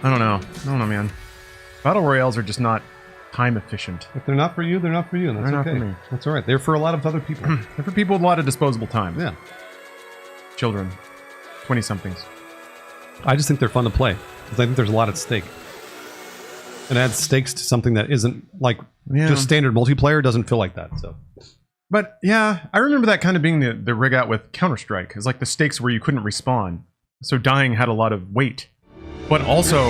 I don't know, man. Battle royales are just not time efficient. If they're not for you, they're not for you. And that's They're not okay. for me. That's all right. They're for a lot of other people. They're for people with a lot of disposable time. Yeah. Children. 20-somethings. I just think they're fun to play. Because I think there's a lot at stake. And adds stakes to something that isn't like just standard multiplayer. Doesn't feel like that. So. But yeah, I remember that kind of being the rig out with Counter-Strike. It's like the stakes where you couldn't respawn. So dying had a lot of weight. But also,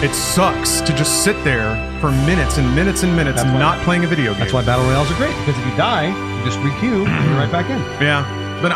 it sucks to just sit there for minutes and minutes and minutes not playing a video game. That's why Battle Royales are great. Because if you die, you just re-queue and you're right back in. Yeah. But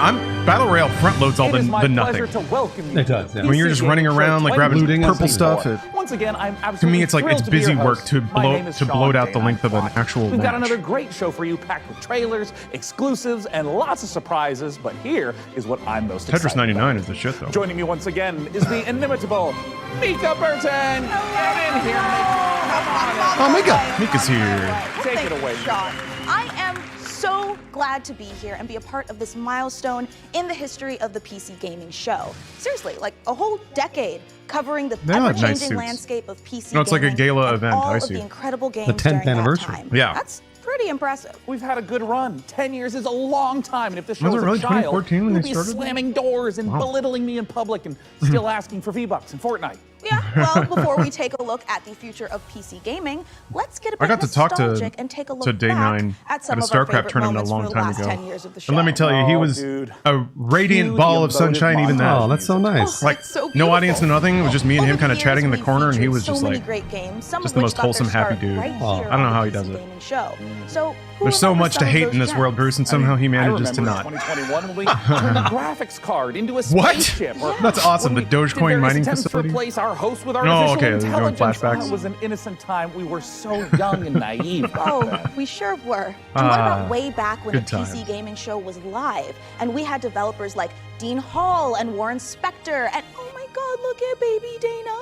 Battle Royale front loads all the nothing. To welcome you it does, yeah. When you're just running around like grabbing purple stuff. Once again, I'm absolutely to me, it's like it's thrilled to be busy your work host. to My name is bloat Sean out the length of an actual We've got match. another great show for you, packed with trailers, exclusives, and lots of surprises. But here is what I'm most excited Tetris 99 about. is the shit, though. Joining me once again is the inimitable Mika Burton. Get in here, Mika. Come on. Oh, Mika's here. Take it away, Sean. I am so glad to be here and be a part of this milestone in the history of the PC gaming show. Seriously, like a whole decade covering the ever-changing landscape of PC gaming. No, it's like a gala and event. all I of see. the incredible games The 10th during anniversary. that time. Yeah. That's pretty impressive. We've had a good run. 10 years is a long time, and if this show Was it was really a child, 2014 when you'd they be started? slamming doors and belittling me in public and still asking for V-Bucks in Fortnite. Yeah, well, before we take a look at the future of PC gaming, let's get a bit I got to talk nostalgic and take a look to Day back 9 at some at a of our Starcraft favorite tournament a moments long from the time last ago. 10 years of the show. And let me tell you, he was a radiant Cue ball the of sunshine even then. Oh, that's so nice. Like, That's so no audience, no beautiful. nothing. It was just me and Over him kind of the chatting in the years, corner, and he we've was featured just so many like, great games, some just of the which most got their wholesome, happy start dude. right Oh. here I don't know on how the he does PC it. Gaming show. So who There's so remembers much to some of hate those in this world, gems? Bruce, and somehow he manages to I remember not. 2021 when we turned a graphics card into a What? spaceship. Or That's awesome. when The we did Dogecoin various mining attempts facility. to replace our host with Oh, artificial okay, they're doing intelligence. flashbacks. It was an innocent time. We were so young and naive. Oh, we sure were. And what about way back when the good PC times. Gaming Show was live, and we had developers like Dean Hall and Warren Spector, and oh my God, look at Baby Day 9.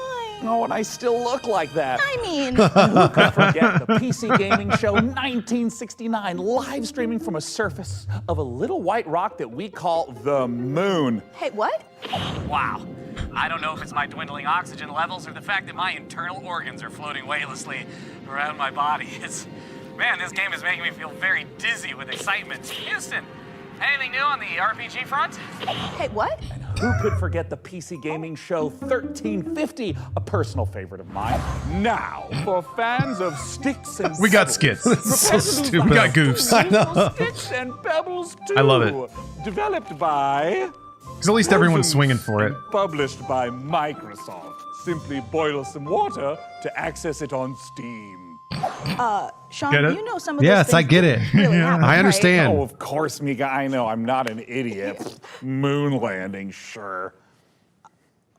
Oh, and I still look like that. I mean, Who could forget the PC Gaming Show 1969, live streaming from a surface of a little white rock that we call the moon. hey, what? Wow. I don't know if it's my dwindling oxygen levels or the fact that my internal organs are floating weightlessly around my body. Man, this game is making me feel very dizzy with excitement. Houston, anything new on the RPG front? Hey, what? Who could forget the PC Gaming Show 1350, a personal favorite of mine? Now, for fans of sticks and We got pebbles, skits. prepare to do We got goofs. I know. Sticks and pebbles too. I love it. Developed by Because at least everyone's swinging for it. Published by Microsoft. Simply boil some water to access it on Steam. Sean, Get it? you know some of those Yes, things I get it. really happen, I right? understand. Oh, of course, Mika. I know. I'm not an idiot. Moon landing, sure.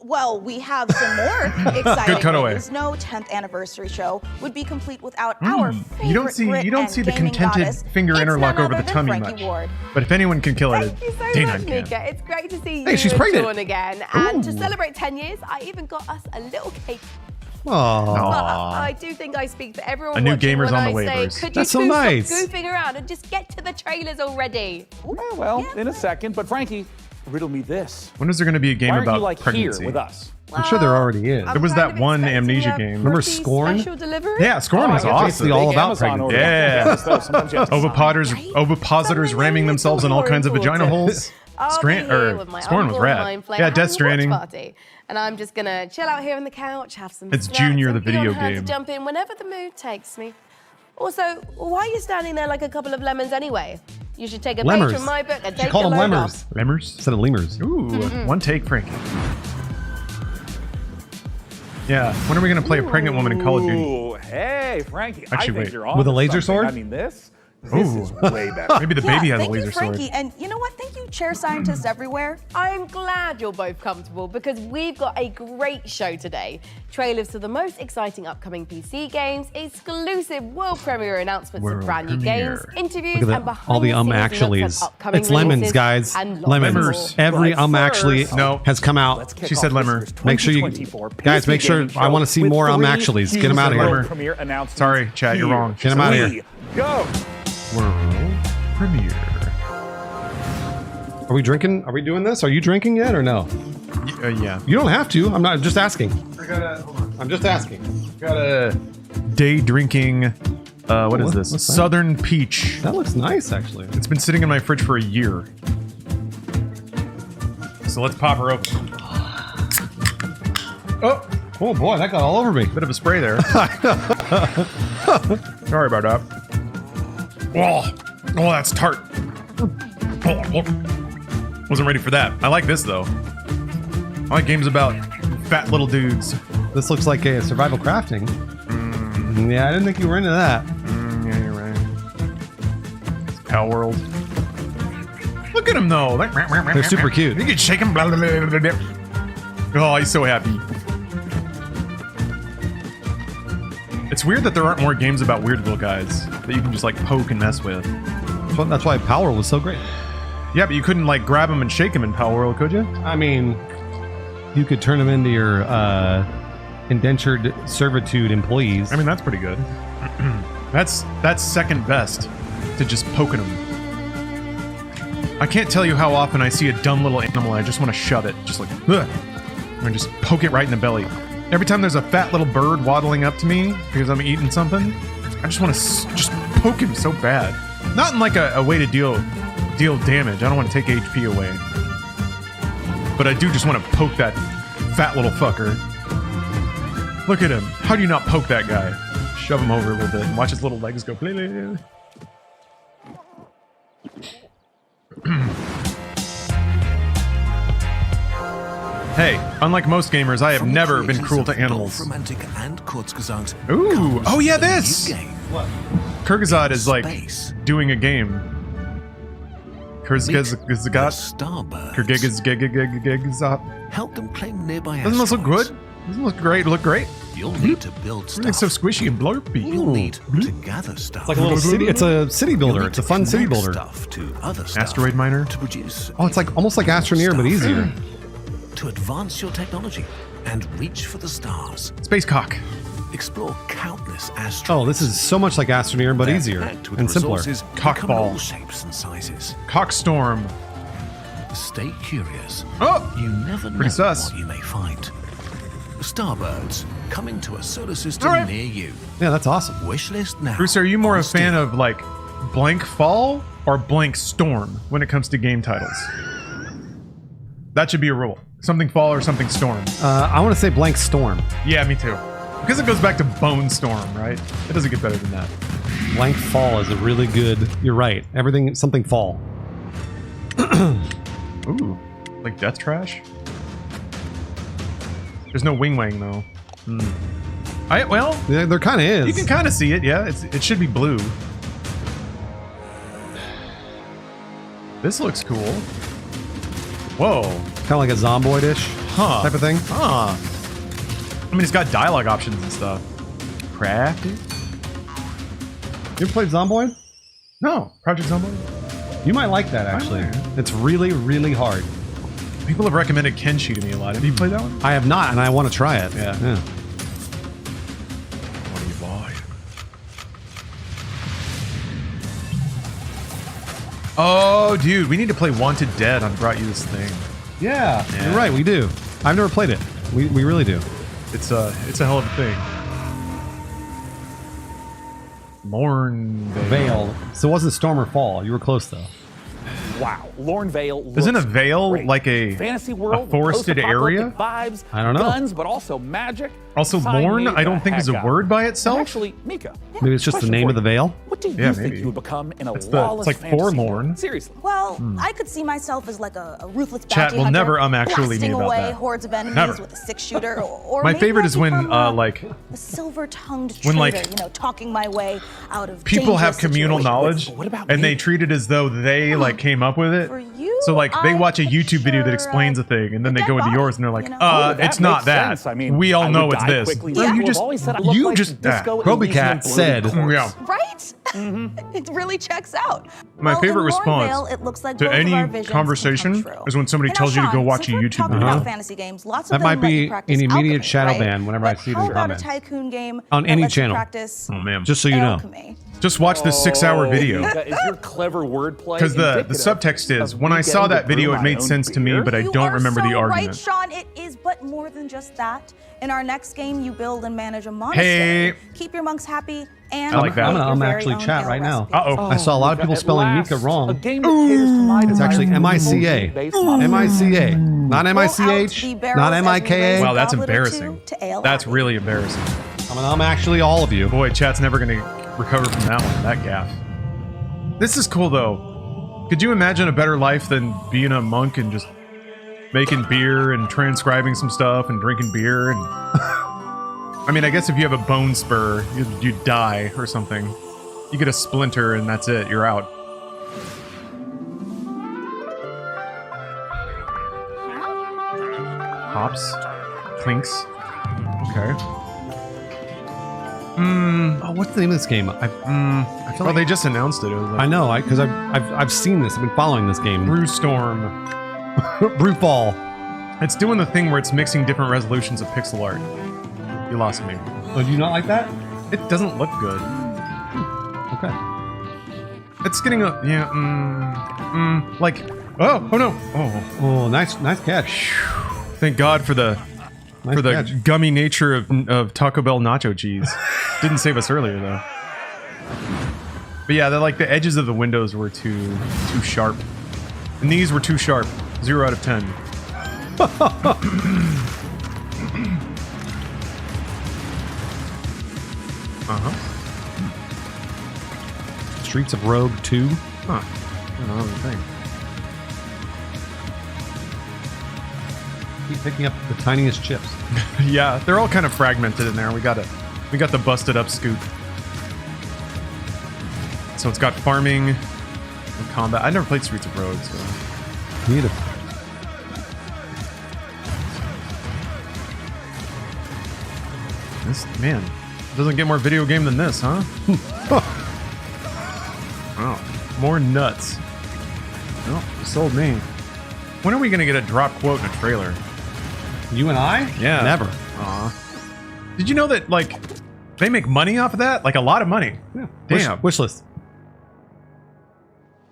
Well, we have some more exciting cutaway. news. No 10th anniversary show would be complete without our favorite You don't see Brit you don't and see the gaming contented goddess. finger It's interlock none over the other than tummy Frankie much. Ward. But if anyone can kill it, Thank you so Day much, 9 can. Mika. It's great to see you Hey, she's and pregnant. Sean again. And to celebrate 10 years, I even got us a little cake. Aw. But I do think I speak for everyone A new watching gamer's when on the I say, waivers. could you That's so two nice. stop goofing around and just get to the trailers already? Yeah, well, in a second. But Frankie, riddle me this. When is there going to be a game Why aren't about you like pregnancy? here with us? I'm sure there already is. There was kind that of one expecting Amnesia a game. Remember pretty Scorn? special delivery? Yeah, Scorn was I get awesome. Basically all Big about Amazon pregnancy. order. Yeah. Sometimes you have to sign. Ovipositors ramming themselves in all kinds of vagina holes. I'll Strand be here with my Scorn was uncle rad. and I'm playing Yeah, a Death watch Stranding. party. And I'm just gonna chill out here on the couch, have some It's snacks, Junior, and the be on video hand game. to jump in whenever the mood takes me. Also, why are you standing there like a couple of lemons anyway? You should take a page Lemurs. from my book and She take called a them load lemurs off. Lemurs? instead of lemurs. Ooh, one take, Frankie. Yeah, when are we going to play a pregnant woman in Call of Duty? Ooh, hey, Frankie. I Actually, think wait. you're on With a to laser something. sword? I mean, this Ooh. is way better. Maybe the Yeah, baby has a thank laser you, Frankie. sword. And you know what? Thank you, chair scientists everywhere. I'm glad you're both comfortable because we've got a great show today. Trailers to the most exciting upcoming PC games, exclusive world premiere announcements World of brand new premiere. games, interviews, Look at and that. All the behind-the-scenes actuallys. looks at upcoming It's lemons, releases guys. and lots Lemons. more. Every But actually first- No. has come out. Let's kick She off said this lemmer. year's Make sure you 2024 guys make PC sure. gaming I want to see show more with actuallys. three Get them out of huge here. world premiere announcements. Sorry, chat, you're Here wrong. Get 'em outta we here. Go. World premiere. Are we drinking? Are we doing this? Are you drinking yet or no? Yeah. You don't have to. I'm not just asking. I gotta, hold on. I'm just asking. Got a day drinking. What is this? what's that? Southern Peach. That looks nice, actually. It's been sitting in my fridge for a year. So let's pop her open. Oh boy, that got all over me. Bit of a spray there. Sorry about that. Oh, that's tart. Wasn't ready for that. I like this though. I like games about fat little dudes. This looks like a survival crafting. Yeah, I didn't think you were into that. Yeah, you're right. It's Pal World. Look at him though. They're super cute. You can shake him. Blah, blah, blah, blah, blah. Oh, he's so happy. It's weird that there aren't more games about weird little guys that you can just like poke and mess with. That's why Power was so great. Yeah, but you couldn't like grab him and shake him in Pal World, could you? I mean, you could turn them into your indentured servitude employees. I mean, that's pretty good. That's second best to just poking them. I can't tell you how often I see a dumb little animal and I just want to shove it. Just like, ugh, and just poke it right in the belly. Every time there's a fat little bird waddling up to me because I'm eating something, I just want to just poke him so bad. Not in like a way to deal damage. I don't want to take HP away. But I do just want to poke that fat little fucker. Look at him. How do you not poke that guy? Shove him over a little bit and watch his little legs go. Hey, unlike most gamers, I have never been cruel to animals. Ooh, oh yeah, this! What? Kyrgyzstan is like doing a game. Kyrgyzstan. Help them claim nearby Doesn't this look good? Doesn't it look great? Look great? You'll need to build stuff. Everything's so squishy and blurpy. You'll need to gather stuff. It's like a little city. It's a city builder. It's a fun city builder. Stuff to other stuff Asteroid miner. to produce. Oh, it's like almost like Astroneer, but easier. To advance your technology and reach for the stars. Space cock. Explore countless asteroids. Oh, this is so much like Astroneer, but They're easier packed with and simpler. resources Cock that come in ball. all shapes and sizes. Cockstorm. Stay curious. Oh! You never know Pretty sus. what you may find. Starbirds coming to a solar system All right. near you. Yeah, that's awesome. Wishlist now. Bruce, are you more on a fan Steam. of like blank fall or blank storm when it comes to game titles? That should be a rule. Something fall or something storm. I want to say Blank Storm. Yeah, me too. Because it goes back to Bone Storm, right? It doesn't get better than that. Blank Fall is a really good. You're right. Everything, something fall. Ooh, like Death Trash? There's no wing wang though. Well, Yeah, there kind of is. you can kind of see it, yeah. It should be blue. This looks cool. Whoa. Kind of like a Zomboid-ish type of thing. Huh. I mean, it's got dialogue options and stuff. Crafted? You ever played Zomboid? No. Project Zomboid? You might like that, actually. It's really, really hard. People have recommended Kenshi to me a lot. Have you played that one? I have not, and I want to try it. Yeah. Yeah. What do you buy? Oh, dude, we need to play Wanted Dead on Brought You This Thing. Yeah, Yeah. you're right. We do. I've never played it. We really do. It's a hell of a thing. Lorne Vale. So it wasn't Storm or Fall. You were close though. Wow, Lorne Vale looks Isn't a Vale great. like a fantasy world, forested area? vibes, I don't know. guns, but also magic. Also, Sign Lorne, me I don't the think is a heck up. word by And itself. actually, Mika, Maybe it's just the question name for of the you. Vale. What do you Yeah, think maybe. you would become in a It's lawless like fantasy forlorn. world? Seriously. Well, I could see myself as like a ruthless Chat bounty will hunter, never actually me blasting about away that. hordes of enemies Never. with a six-shooter. Or My maybe favorite I'd is when, become, like, a silver-tongued when, trader, like, you know, talking my way out of people have dangerous communal situations. knowledge, What about and me? they treat it as though they like came up with it. For you, So like they I watch a YouTube video that picture explains a thing, and then they dead go into body, yours, and they're like, you know? Oh, that it's not makes that. sense. I mean, We all I know would it's die this. quickly. Bro, People you have just always said I look like just Disco Roby Elysium Cat Blue said- Corpse. Yeah. Right? right? It really checks out. My Well, favorite in response Lornvale, it looks like to both of any our visions can conversation come true. is when somebody And tells you to go Sean, watch a since we're YouTube talking video. about fantasy games, lots of That them might let you be practice an immediate alchemy, shadow right? ban whenever I But see it in how the about comments. a tycoon game On that any lets you channel. practice Oh man. Just so you know. alchemy? Just watch the 6-hour video. Is your clever wordplay Because the indicative subtext is, of when me I saw getting to that video, brew it my made own sense to me, beer? but I You don't are remember so the argument. right, Sean. It is but more than just that. In our next game, you build and manage a monastery. Hey. Keep your monks happy and I like that. create your I'm very actually own chat ale right now. recipe. Uh-oh. I saw a lot of people At spelling last, Mika wrong. A game that caters to my It's actually desire for M-I-C-A. multi-based modern- M-I-C-A. Not Pull out M-I-C-H. the barrels Not as we M-I-K-A. raise a Wow, that's goblet or embarrassing. two to Ale That's Abbey. really embarrassing. I'm actually all of you. Boy, chat's never going to recover from that one, that gaff. This is cool, though. Could you imagine a better life than being a monk and just making beer and transcribing some stuff and drinking beer? And I mean, I guess if you have a bone spur, you die or something. You get a splinter and that's it. You're out. Hops. Clinks. Okay. Oh, what's the name of this game? I feel Well, like they just announced it. It was I like know, because I've seen this. I've been following this game. Brewstorm. Brewfall. It's doing the thing where it's mixing different resolutions of pixel art. You lost me. Oh, do you not like that? It doesn't look good. Okay. It's getting a like oh no Oh, nice catch. thank God for the Nice catch. gummy nature of Taco Bell nacho cheese. Didn't save us earlier though. But yeah, like the edges of the windows were too sharp, and these were too sharp. 0 out of 10. Streets of Rogue 2. Huh? I don't know the thing. Keep picking up the tiniest chips. Yeah, they're all kind of fragmented in there. We got the busted up scoop. So it's got farming and combat. I never played Streets of Rogue, so Need it. this man doesn't get more video game than this, huh? Wow, more nuts. Oh, you sold me. When are we gonna get a drop quote in a trailer? You and I? Yeah. Never. Aw. Did you know that like they make money off of that? Like a lot of money. Yeah. Damn. Wish list.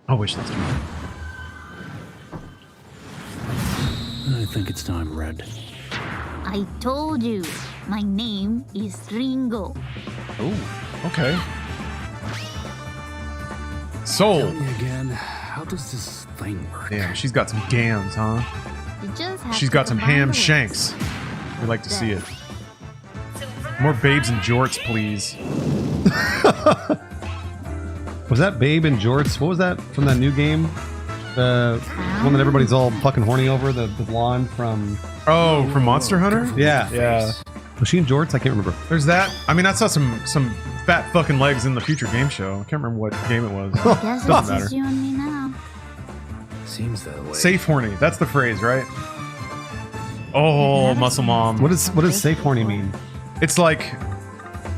I wish that's true. I think it's time, Red. I told you, my name is Ringo. Oh, okay. Sold. Again, how does this thing work? Damn, she's got some gams, huh? You just have She's to got some combine ham the words. shanks. We'd like to see it. More babes and jorts, please. Was that Babe and Jorts? What was that from that new game? The one that everybody's all fucking horny over? The blonde from... Oh, from Monster Hunter? Yeah. Yeah. Was she in Jorts? I can't remember. There's that. I mean, I saw some fat fucking legs in the future game show. I can't remember what game it was. Guess Doesn't it's matter. just you and me now. Seems that way. Safe horny. That's the phrase, right? Oh, muscle mom. What does safe horny mean? It's like,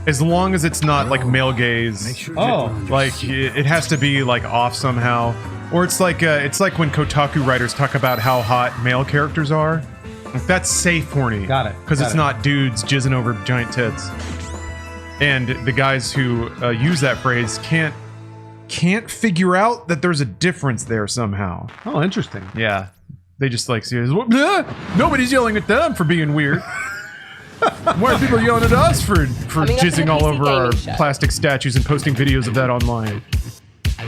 as long as it's not like male gaze. Make sure Oh, you're Like it has to be like off somehow, or it's like when Kotaku writers talk about how hot male characters are. Like, that's safe horny. Got it, Because got it's it. not dudes jizzing over giant tits. And the guys who use that phrase can't figure out that there's a difference there somehow. Oh, interesting. Yeah, they just like see it as, well, nobody's yelling at them for being weird. Why are people yelling at us for I mean, that's jizzing a all PC over our gaming show. plastic statues and posting videos of that online?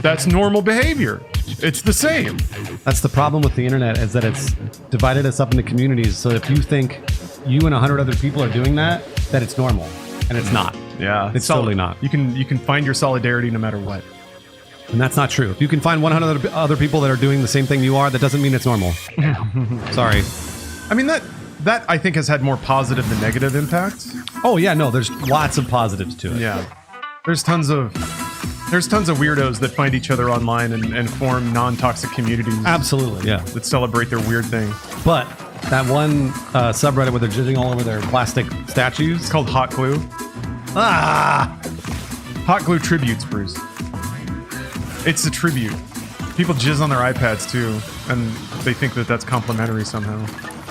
That's normal behavior. It's the same. That's the problem with the internet, is that it's divided us up into communities. So if you think you and 100 other people are doing that it's normal, and it's not. Yeah, It's totally not. You can find your solidarity no matter what. And that's not true. If you can find 100 other people that are doing the same thing you are, that doesn't mean it's normal. Sorry. I mean that I think has had more positive than negative impacts. Oh yeah, no, there's lots of positives to it. Yeah, there's tons of weirdos that find each other online and form non-toxic communities Absolutely, yeah. that celebrate their weird thing. But that one subreddit where they're jizzing all over their plastic statues. It's called Hot Glue. Ah! Hot glue tributes, Bruce. It's a tribute. People jizz on their iPads too, and they think that that's complimentary somehow.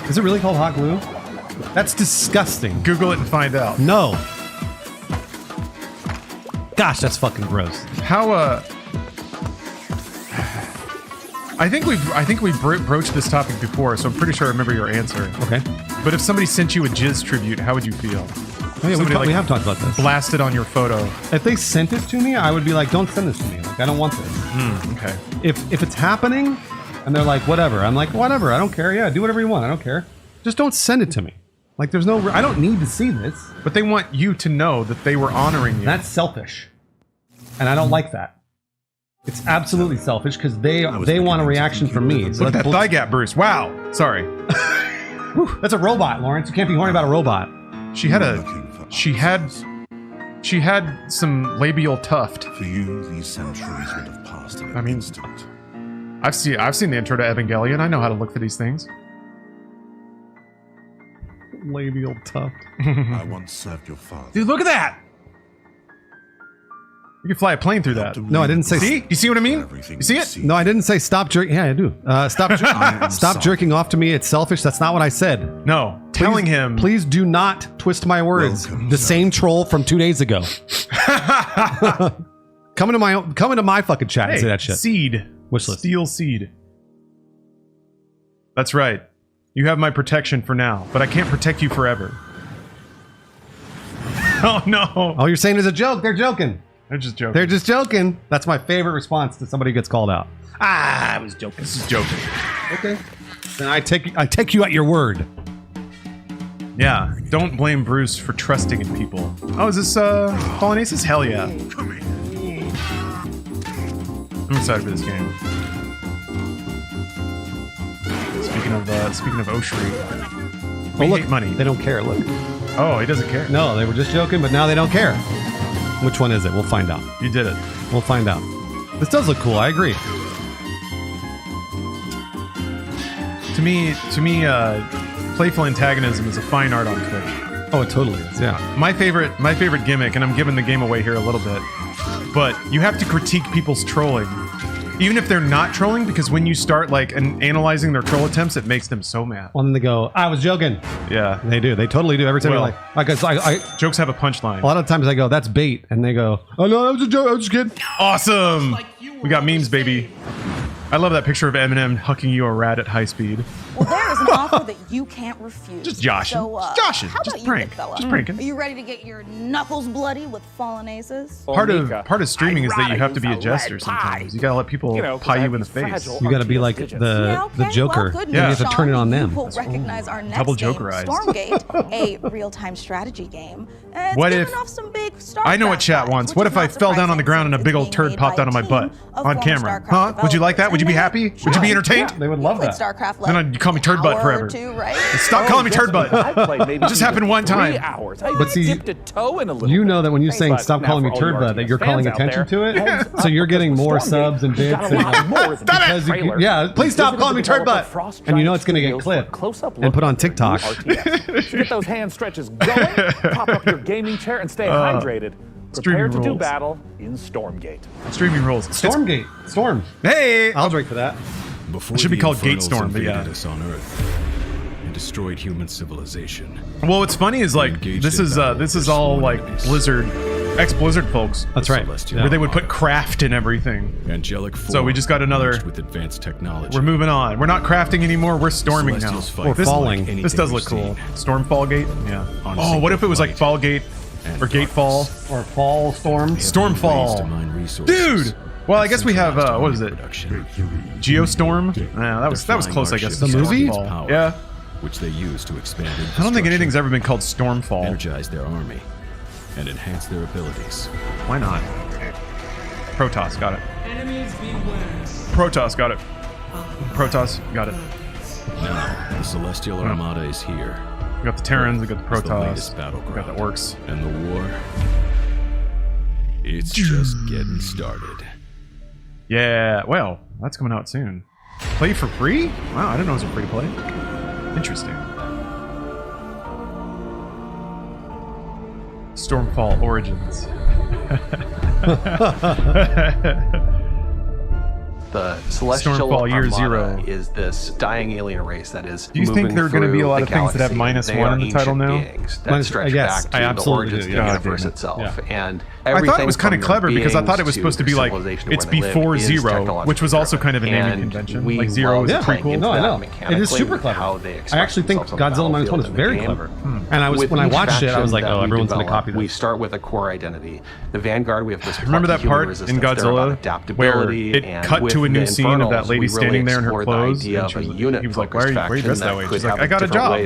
Is it really called hot glue? That's disgusting. Google it and find out. No. Gosh, that's fucking gross. How I think we've broached this topic before, so I'm pretty sure I remember your answer. Okay. But if somebody sent you a jizz tribute, how would you feel? Oh, yeah, Somebody, we have talked about this. Blasted on your photo. If they sent it to me, I would be like, don't send this to me. Like, I don't want this. Okay. If it's happening and they're like, whatever, I'm like, whatever, I don't care. Yeah, do whatever you want. I don't care. Just don't send it to me. Like, there's no, I don't need to see this. But they want you to know that they were honoring you. That's selfish. And I don't like that. It's absolutely selfish because they want a reaction from me. So Look at that thigh gap, Bruce. Wow. Sorry. That's a robot, Lawrence. You can't be horny about a robot. She had some labial tuft. For you, these centuries would have passed in an instant. I've seen the intro to Evangelion. I know how to look for these things. Labial tuft. I once served your father. Dude, look at that! You can fly a plane through that. No, I didn't say. See? You see what I mean? You see it? No, I didn't say stop jerking. Yeah, I do. Stop jerking off to me. It's selfish. That's not what I said. No, telling him. Please do not twist my words. The same troll from 2 days ago. Come into my fucking chat and say that shit. Seed. Wishlist. Steel seed. That's right. You have my protection for now, but I can't protect you forever. Oh no. Oh, you're saying it's a joke. They're joking. They're just joking. They're just joking. That's my favorite response to somebody who gets called out. I was joking. This is joking. Okay. Then I take you at your word. Yeah. Don't blame Bruce for trusting in people. Oh, is this Fallen Aces? Hell yeah. I'm excited for this game. Speaking of Oshri, we hate money. They don't care. Look. Oh, he doesn't care. No, they were just joking, but now they don't care. Which one is it? We'll find out. You did it. We'll find out. This does look cool. I agree. To me, Playful antagonism is a fine art on Twitch. Oh, it totally is. Yeah. My favorite gimmick, and I'm giving the game away here a little bit, but you have to critique people's trolling, even if they're not trolling, because when you start analyzing their troll attempts, it makes them so mad. Well, then they go, "I was joking." Yeah, they do. They totally do. Every time Well, you're like, I jokes have a punchline. a lot of times I go, "That's bait," and they go, "Oh no, that was a joke. I was just kidding." Awesome. We got memes, baby. I love that picture of Eminem hucking you a rat at high speed. Well, there is an offer that you can't refuse. Just joshing. So, Just joshing. How about Just you, prank. big fella? Just pranking. Are you ready to get your knuckles bloody with Fallen Aces? Part of streaming is that you have to be a jester sometimes. You gotta let people pie you in the face. You got to be like the Joker. Well, good You news, have to turn it on them. You will recognize our next Double game, Joker eyes. Stormgate, a real-time strategy game. It's What giving if- off some big Starcraft I know what chat vibes, wants. which What is if I not fell down on the surprising ground and a since big it's old being turd made popped by out on my a butt team of on former camera? Starcraft Huh? Would you like that? Would you be developers. happy? Would you be entertained? They would love Played that. Starcraft Then like you call me turd butt hour forever. or two, right? Stop calling me turd butt. I've played maybe It just happened one 3 time. hours. But see, dipped a toe in a little You bit. know that when you're saying But stop now calling me for all turd you butt, that you're RTS calling fans out attention to there, it. heads So you're up, getting because more Stormgate subs and bits. got a lot more than Stop it! just a trailer. Yeah, please stop Visited calling the me turd developer butt. Frost And you know Giant it's going to get Studios for a clipped close-up and look put on at their new TikTok. RTS. Get those hand stretches going, prop up your gaming chair, and stay hydrated. Prepare streaming to do rules. battle in Stormgate. Streaming rules. Stormgate. Storm. Hey! I'll drink for that. Before It should be the called Infernals Gatestorm, but yeah. invaded us on Earth and destroyed human civilization. Well, what's funny is Engaged this in is battle this for is all sworn like enemies. Blizzard, ex-Blizzard folks. That's right. Celestial Where they would put Armada, craft in everything. angelic So we just got another- forged with advanced technology. We're moving on. We're not crafting anymore. We're storming now. Celestials fight Or This, falling. like this does anything look cool. we've Stormfall Gate. Yeah. On Oh, what if it was like single Fallgate and or Gatefall? darkness. Or fall storm. Ways Stormfall. to mine resources Dude. Well, I guess we have and what was it? production. Geostorm. Yeah, that was close. I guess. The to movie? Stormfall. Power, Yeah. which they use to expand I don't think infrastructure, anything's ever been called Stormfall. energize their army, and enhance their abilities. Why not? Protoss, got it. Protoss, got it. Protoss, got it. Now, the Celestial Armada is here. We got the Terrans, we got the It's the Protoss, latest we got battleground. the Orcs. And the war, it's just getting started. Yeah, well, that's coming out soon. Play for free? Wow, I didn't know it was a free to play. Interesting. Stormfall Origins. The Celestial Stormfall Year Armada Zero is this dying alien race that is. Do you think there are going to be a lot of things that have -1 in the title now? That stretch yes, back to I the absolutely origins do. of the Yeah. universe itself, and I thought it was kind of clever because I thought it was supposed to be like it's before Zero, which was also kind of a naming convention. Like Zero is a prequel. No, I know. It is super clever. I actually think Godzilla -1 is very clever. And when I watched it, I was like, oh, everyone's going to copy this. We start with a core identity. The Vanguard, we have this. Remember that part in Godzilla where it cut to a new scene of that lady standing there in her clothes, and he was like, why are you dressed that way? She's like, I got a job.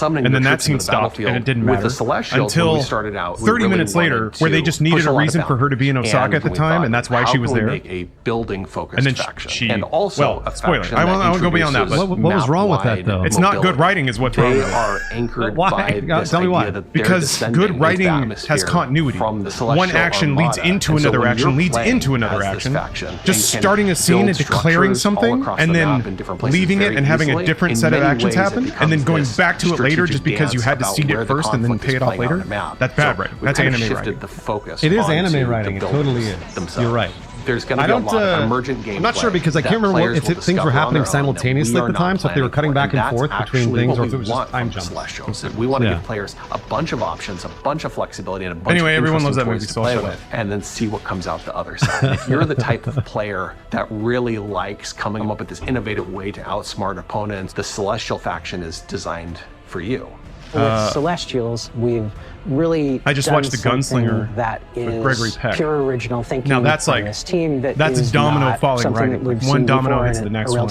And then that scene stopped, and it didn't matter until 30 minutes later, where they just needed a reason for her to be in Osaka at the time, and that's why she was there. A building focused and then faction. and also, spoiler, I won't go beyond that, but what was wrong with that, though? It's not good writing is what's wrong with it. They are anchored Why? by this Tell me why. idea that Because good writing has continuity. One action leads into another action, leads into another action. Just starting a scene and declaring something, and then leaving it and having a different set of actions happen, and then going back to it later just because you had to seed it first and then pay it off later. That's bad writing. That's anime writing. It is anime writing. It totally is. You're right. There's going to be a lot of emergent gameplay. I'm not sure because I can't remember if things were happening simultaneously at the time, so if they were cutting back and forth between things, or if it was just time jumps. We want to give players a bunch of options, a bunch of flexibility, and a bunch of everyone loves that movie, to so play shut with, up. and then see what comes out the other side. If you're the type of player that really likes coming up with this innovative way to outsmart opponents, the Celestial faction is designed for you. With Celestials, we've really I just watched The Gunslinger that is Gregory Peck. pure original thinking. Now that's like this team that's domino falling right. Like one domino hits the next one.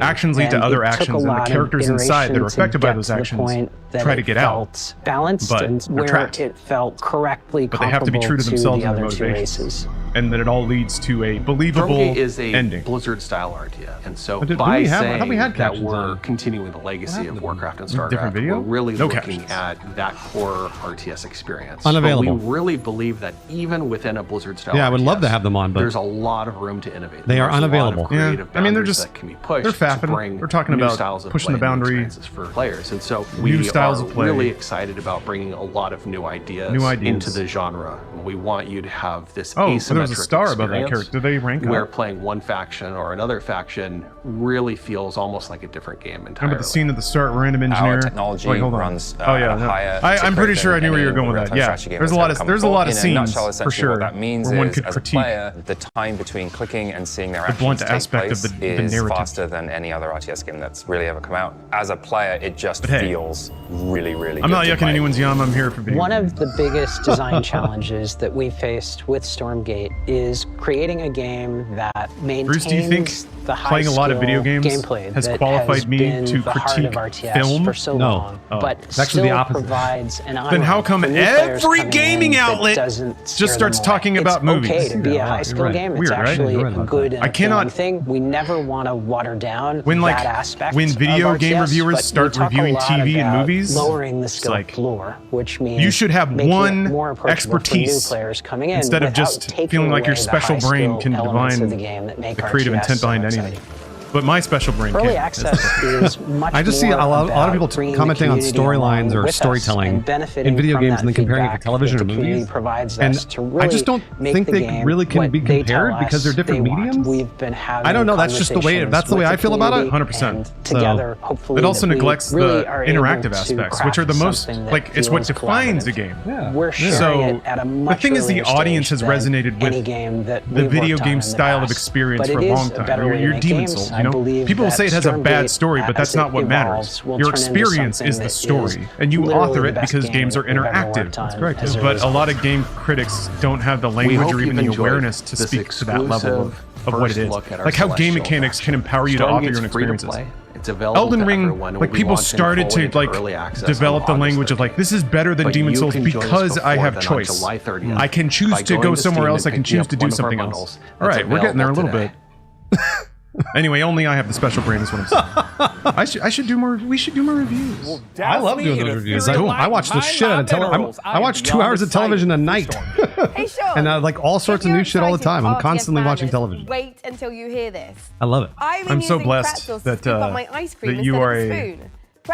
Actions lead to other actions, and the characters inside that are affected by those actions try to get out. Balanced but and they're where trapped. it felt correctly But they have to be true to themselves the and their other two motivations. races. And that it all leads to a believable Stormgate is a ending. Blizzard-style RTS, and so But by we saying had that captions we're on. continuing the legacy of Warcraft and Different Starcraft, video? we're really No looking captions. at that core RTS experience. Unavailable. But we really believe that even within a Blizzard-style Yeah, I would love to RTS, have them on, but there's a lot of room to innovate. They are There's a lot of unavailable. creative Yeah, I mean, they're boundaries just- that can be pushed they're to fapping. bring They're talking new about styles of pushing the play and new boundary. experiences for players, and so New we styles are of play. really excited about bringing a lot of new ideas into the genre. We want you to have this Oh, asymmetric there was a star above that experience character. Did they rank where up? playing one faction or another faction really feels almost like a different game entirely. Remember the scene at the start, random engineer. Our technology Wait, hold on. runs Oh yeah, at a no. higher I'm tick pretty rate sure I than knew where you were any going with real-time that. Yeah, strategy game there's a that's lot ever of come there's a before. lot of In a scenes nutshell, for essentially sure what that means where one is, could as critique a player, the time between clicking and seeing their the actions blunt take aspect place of the is narrative. faster than any other RTS game that's really ever come out. As a player, it just But hey, feels really, really I'm good not to yucking play. anyone's yum. I'm here for video. One of the biggest design challenges that we faced with Stormgate is creating a game that maintains Bruce, do you think the high playing a lot of video games gameplay has that qualified has me been to the heart critique of RTS film? for so No. long, Oh. but It's actually the still opposite. provides an Then how on-ramp come for new players every coming gaming in that outlet doesn't just scare starts them away? talking about It's movies? okay to be Yeah, a high you're skill right. game. It's Weird, right? actually You're right a about good that. and I cannot- appealing thing. We never want to water down When, like, that aspect when video of game RTS, reviewers but start we talk a reviewing lot TV and about movies, lowering the it's skill like, floor, which means you should have making it one more approachable for new expertise players coming in instead of without just taking feeling like your away the special high brain skill can elements divine of the game that make the creative RTS intent so behind exciting. anything. But my special brain Early can't. access is much I just see a more lot of about people bringing the commenting on community storylines along or with us storytelling and benefiting in video from games that and then comparing it to feedback television that or the community movies. provides And us to I really just don't make think the they game really can what be they tell compared because they're us different they want. mediums. We've been having I don't know, that's just the way- that's the way I feel about it, 100%. And together, hopefully, It also that we neglects really the are able interactive to aspects, which are the craft most, something that like, it's what feels defines a collaborative. game. Yeah. We're sharing So, it at a the much thing is, the earlier audience stage has resonated than any with game that the we've video worked on game in the style of past. experience But for a it is long a time. better way to Your make Demon's games. Souls, I you know? believe People that say it has a bad Stormgate, story, but that's as not it what matters. evolves, will Your turn into experience something is the that story, is and you literally author the it best because game games are that we've ever interactive. worked on That's correct. as a But a result. lot of game critics don't have the We language hope or even you've the enjoyed awareness to this speak to that level of what it first is. look at our Like how game Celestial mechanics faction. can empower you to author your own Stormgate's free to experiences. play. It's available Elden to Ring, everyone. like We people launched started fully to into like early access develop the on language of like, this is better than But Demon's you Souls can join us because I before have then on choice. July 30th I can choose by to going go to somewhere Steam else. I and can picking choose up to do one of our something bundles else. All that's right, we're getting there a little available bit. Anyway, only I have the special brain is what I'm saying. I should do more. We should do more reviews. I love doing those reviews. I watch the shit out of television. I watch 2 hours of television a night. Hey, Sean. And like all sorts if of you're new shit all the excited time. I'm RTS constantly watching madness, television. Wait until you hear this. I love it. I've been I'm so using blessed pretzels that, to scoop up my ice cream that you instead are of a a spoon.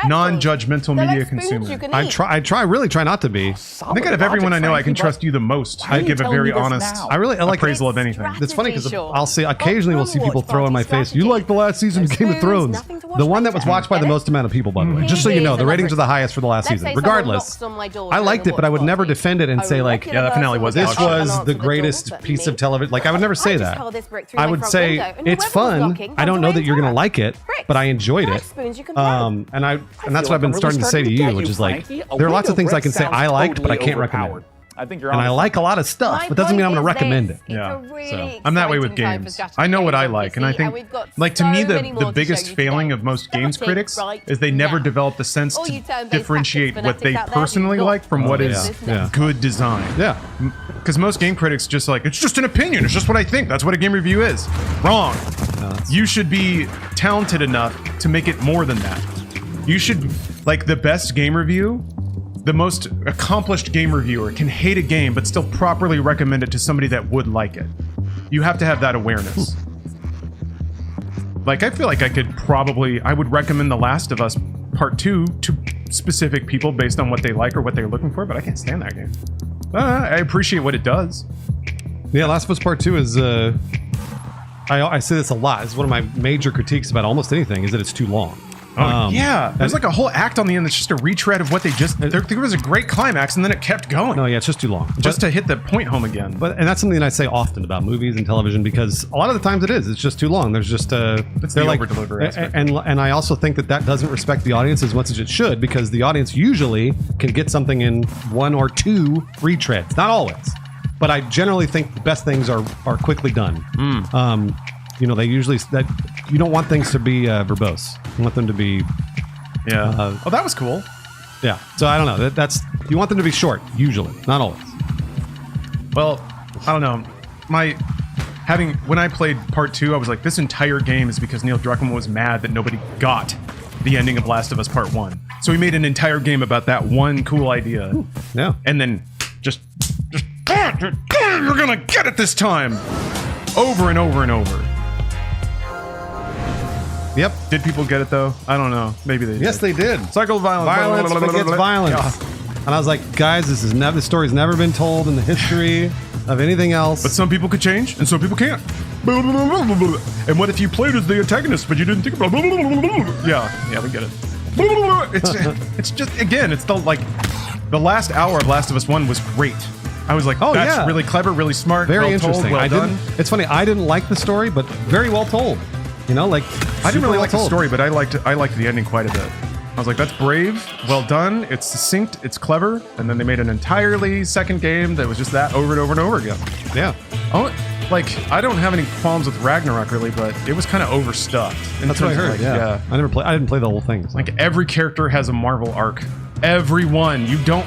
non-judgmental media consumer. I really try not to be. I think out of everyone I know, I can trust you the most. I give a very honest appraisal of anything. It's funny because occasionally we'll see people throw in my face, you like the last season of Game of Thrones. The one that was watched by the most amount of people, by the way. Just so you know, the ratings are the highest for the last season. Regardless, I liked it, but I would never defend it and say like, yeah, the finale was this was the greatest piece of television. Like I would never say that. I would say it's fun. I don't know that you're gonna like it, but I enjoyed it. And that's what I've been starting to say to you, which is like, there are lots of things I can say I liked, but I can't recommend. And I like a lot of stuff, but doesn't mean I'm going to recommend it. Yeah, so I'm that way with games. I know what I like, and I think, like, to me, the biggest failing of most games critics is they never develop the sense to differentiate what they personally like from what is good design. Yeah. Because most game critics just like, it's just an opinion, it's just what I think, that's what a game review is. Wrong. You should be talented enough to make it more than that. You should, like, the best game review, the most accomplished game reviewer can hate a game but still properly recommend it to somebody that would like it. You have to have that awareness. Like, I feel like I would recommend The Last of Us Part 2 to specific people based on what they like or what they're looking for, but I can't stand that game. I appreciate what it does. Yeah, Last of Us Part 2 is, I say this a lot, it's one of my major critiques about almost anything, is that it's too long. Yeah, there's like a whole act on the end that's just a retread of what they just... There was a great climax, and then it kept going. No, yeah, it's just too long. Just to hit the point home again. And that's something that I say often about movies and television, because a lot of the times it is. It's just too long. There's just... It's the over-delivery aspect. And I also think that doesn't respect the audience as much as it should, because the audience usually can get something in 1 or 2 retreads. Not always. But I generally think the best things are quickly done. You know, they usually... You don't want things to be verbose. You want them to be... Yeah. Oh, that was cool. Yeah. So I don't know. That's... You want them to be short, usually. Not always. Well, I don't know. When I played Part 2, I was like, this entire game is because Neil Druckmann was mad that nobody got the ending of Last of Us Part 1. So he made an entire game about that one cool idea. Ooh, yeah. And then just you're gonna get it this time! Over and over and over. Yep. Did people get it though? I don't know. Maybe they did. Yes, they did. Cycle violence. Violence begets violence. Yeah. And I was like, guys, this story's never been told in the history of anything else. But some people could change, and some people can't. And what if you played as the antagonist, but you didn't think about... Yeah, we get it. It's just, again, it's the last hour of Last of Us 1 was great. I was like, that's really clever, really smart, very well interesting. Told, well done. It's funny, I didn't like the story, but very well told. You know, like, I didn't really like the story, but I liked the ending quite a bit. I was like, that's brave, well done, it's succinct, it's clever, and then they made an entirely second game that was just that over and over and over again. Yeah. Oh, like, I don't have any qualms with Ragnarok really, but it was kind of overstuffed. That's what I heard. Yeah. I didn't play the whole thing. So. Like, every character has a Marvel arc. Everyone. You don't.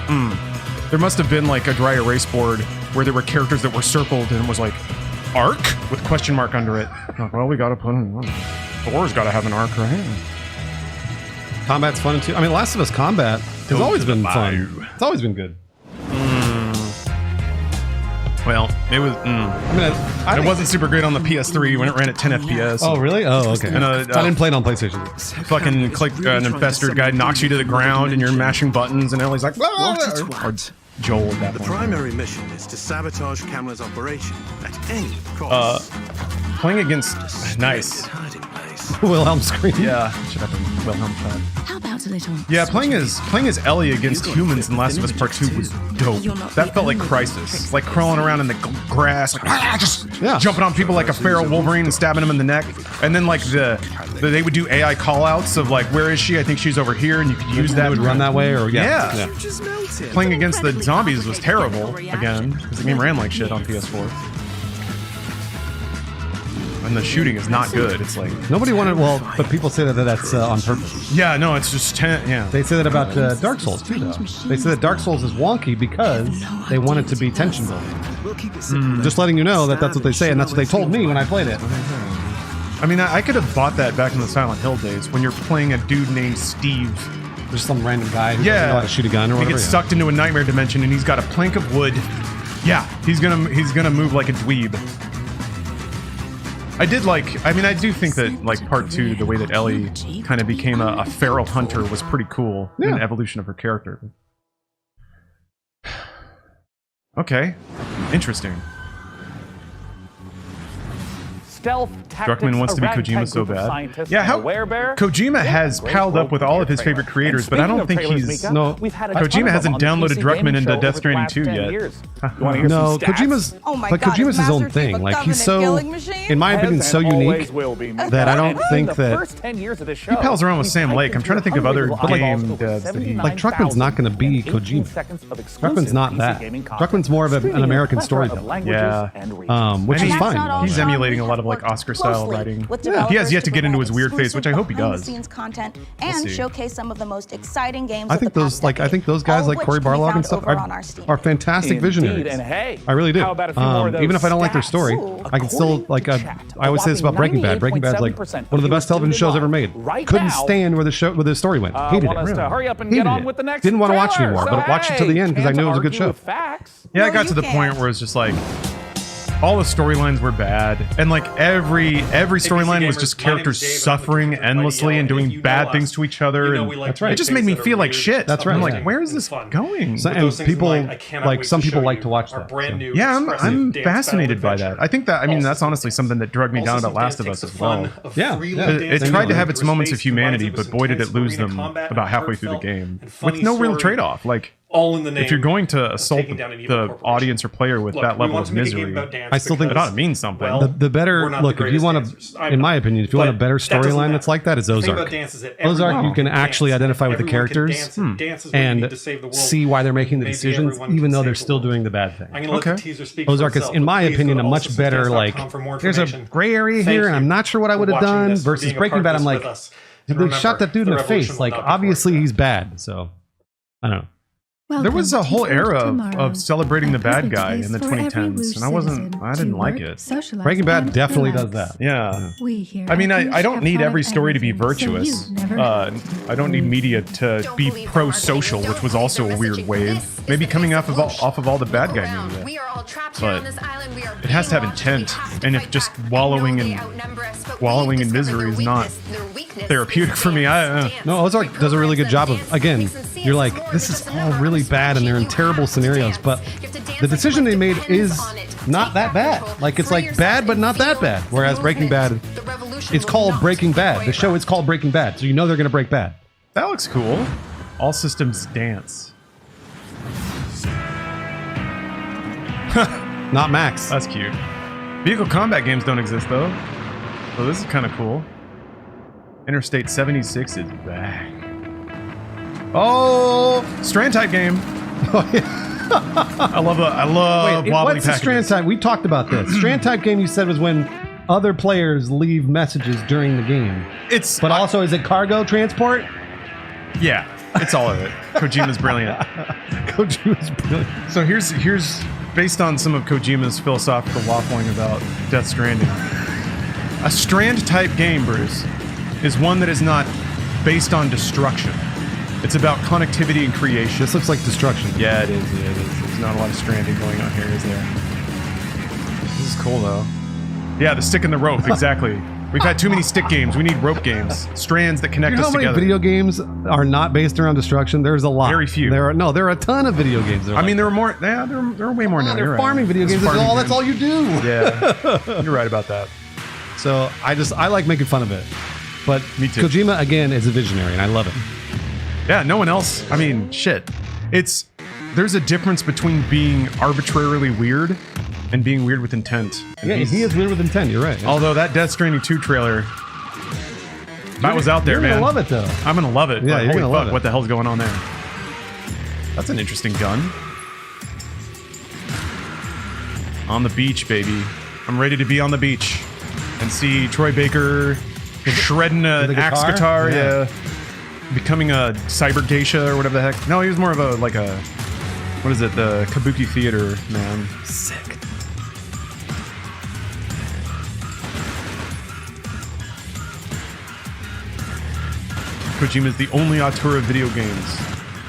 There must have been like a dry erase board where there were characters that were circled and it was like, arc with question mark under it. Like, well, we gotta put in. Thor's gotta have an arc, right? Combat's fun too. I mean, Last of Us combat has always been fun. It's always been good. Well, it was. I mean, it wasn't super great on the PS3 when it ran at 10 FPS. Oh, really? Oh, okay. And, I didn't play it on PlayStation. Fucking click an infested guy knocks you to the ground and you're mashing buttons and Ellie's like, or Joel at that point. The primary mission is to sabotage Camelot's operation at any cost. Playing against Wilhelm scream. Yeah, should have been Wilhelm shot. How about a little? Yeah, playing as Ellie against humans in Last of Us Part 2 was dope. That felt like Crisis, like crawling around in the grass, like just jumping on people like a feral Wolverine and stabbing them in the neck. And then like they would do AI callouts of like, where is she? I think she's over here, and you could use that. They would run that way, or yeah. Playing against the zombies was terrible again because the game ran like shit on PS4. And the shooting is not good. It's like nobody wanted. Well, but people say that's on purpose. Yeah, no, it's just They say that about Dark Souls too, though. They say that Dark Souls is wonky because they want it to be tension building. Just letting you know that's what they say, and that's what they told me when I played it. I mean, I could have bought that back in the Silent Hill days when you're playing a dude named Steve. There's some random guy who doesn't know how to shoot a gun or whatever. He gets sucked into a nightmare dimension, and he's got a plank of wood. Yeah, he's gonna move like a dweeb. I did like, I mean, I do think that, like, part 2, the way that Ellie kind of became a feral hunter was pretty cool. Yeah. An evolution of her character. Okay. Interesting. Stealth tactics. Druckmann wants to be Kojima so bad. Yeah, how Kojima has palled up with all of his favorite creators, but I don't think he's... No, Kojima hasn't downloaded Druckmann into Death Stranding 2 yet. No, Kojima's... But Kojima's his own thing. Like, he's so, in my opinion, so unique that I don't think that... He pals around with Sam Lake. I'm trying to think of other game devs that he... Like, Druckmann's not going to be Kojima. Druckmann's not that. Druckmann's more of an American storyteller. Yeah. Which is fine. He's emulating a lot of like Oscar-style writing. He has yet to get into his weird phase, which I hope he does. Content and showcase some of the most exciting games. I think those guys like Cory Barlog and stuff are fantastic visionaries. And hey, I really do. Even if I don't like their stats? story, I can still like. I always say this about Breaking Bad. Breaking Bad's like one of the best television shows ever made. Couldn't stand where the story went. Hated it. To hurry up and Hated get on it. with the next Didn't want to watch trailer. anymore, but watched it to the end because I knew it was a good show. Yeah, I got to the point where it's just like all the storylines were bad, and like every storyline was just characters suffering endlessly and doing bad things to each other. And that's right. It just made me feel like shit. That's right. I'm like, where is this going? And people like some people like to watch that. Yeah, I'm fascinated by that. I think that, I mean, that's honestly something that drug me down about Last of Us as well. Yeah. It tried to have its moments of humanity, but boy did it lose them about halfway through the game with no real trade-off. Like, all in the name if you're going to assault the audience or player with that level of misery, I still think it ought to mean something. The better look, if you want to, in my opinion, if you want a better storyline that's like that, it's Ozark. Ozark, you can actually identify with the characters and see why they're making the decisions, even though they're still doing the bad thing. Okay. Ozark is, in my opinion, a much better, like, there's a gray area here, and I'm not sure what I would have done, versus Breaking Bad, I'm like, they shot that dude in the face. Like, obviously he's bad, so, I don't know. There was a whole era of celebrating the bad guy in the 2010s, and I didn't like it. Breaking Bad definitely does that. Yeah. I mean, I don't need every story to be virtuous. I don't need media to be pro-social, which was also a weird wave. Maybe coming off of all the bad guy media. But it has to have intent, and if just wallowing in misery is not therapeutic for me, I don't know. No, Ozark does a really good job of, again, you're like, this is all really bad and they're in terrible scenarios, but the decision they made is not that bad. Like, it's like bad, but not that bad. Whereas Breaking Bad, it's called Breaking Bad. The show is called Breaking Bad, so you know they're going to break bad. That looks cool. All systems dance. Not Max. That's cute. Vehicle combat games don't exist, though. So this is kind of cool. Interstate 76 is back. Oh, Strand type game. Oh, yeah. I love wobbly what's packages. the Strand type? We talked about this. Strand type game, you said, was when other players leave messages during the game. But also, is it cargo transport? Yeah, it's all of it. Kojima's brilliant. Kojima's brilliant. So here's based on some of Kojima's philosophical waffling about Death Stranding. A Strand type game, Bruce, is one that is not based on destruction. It's about connectivity and creation. This looks like destruction. Yeah, it is. Yeah, it is. There's not a lot of stranding going on here, is there? This is cool, though. Yeah, the stick and the rope, exactly. We've had too many stick games. We need rope games. Strands that connect us together. How many video games are not based around destruction? There's a lot. Very few. There are a ton of video games. I mean, there are more. Yeah, there are way more now. They're farming video games. That's all you do. Yeah, you're right about that. So I like making fun of it. But me too. Kojima, again, is a visionary, and I love it. Yeah, no one else. I mean, shit. There's a difference between being arbitrarily weird and being weird with intent. Yeah, he is weird with intent. You're right. Yeah. Although that Death Stranding 2 trailer, that was out there, man. You're gonna love it, though. I'm gonna love it. Yeah, you're gonna love it. What the hell's going on there? That's an interesting gun. On the beach, baby. I'm ready to be on the beach and see Troy Baker shredding an axe guitar. Yeah. Becoming a cyber geisha or whatever the heck. No, he was more of a what is it? The kabuki theater man. Sick. Kojima's the only auteur of video games.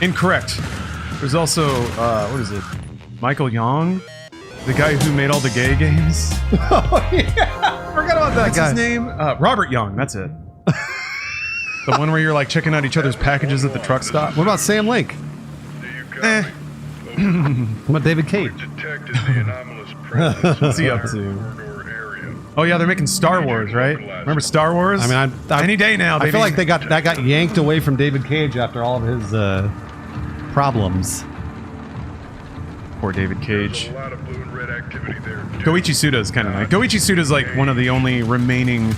Incorrect. There's also what is it? Michael Young, the guy who made all the gay games. Oh yeah, I forgot about that What's guy. his name? Robert Young. That's it. The one where you're like checking out each other's packages at the truck stop. What about Sam Lake? Eh. What about David Cage? What's he up to? Oh yeah, they're making Star Wars, right? Remember Star Wars? I mean, any day now, baby. I feel like that got yanked away from David Cage after all of his problems. Poor David Cage. Goichi Suda is kind of nice. Goichi Suda is like one of the only remaining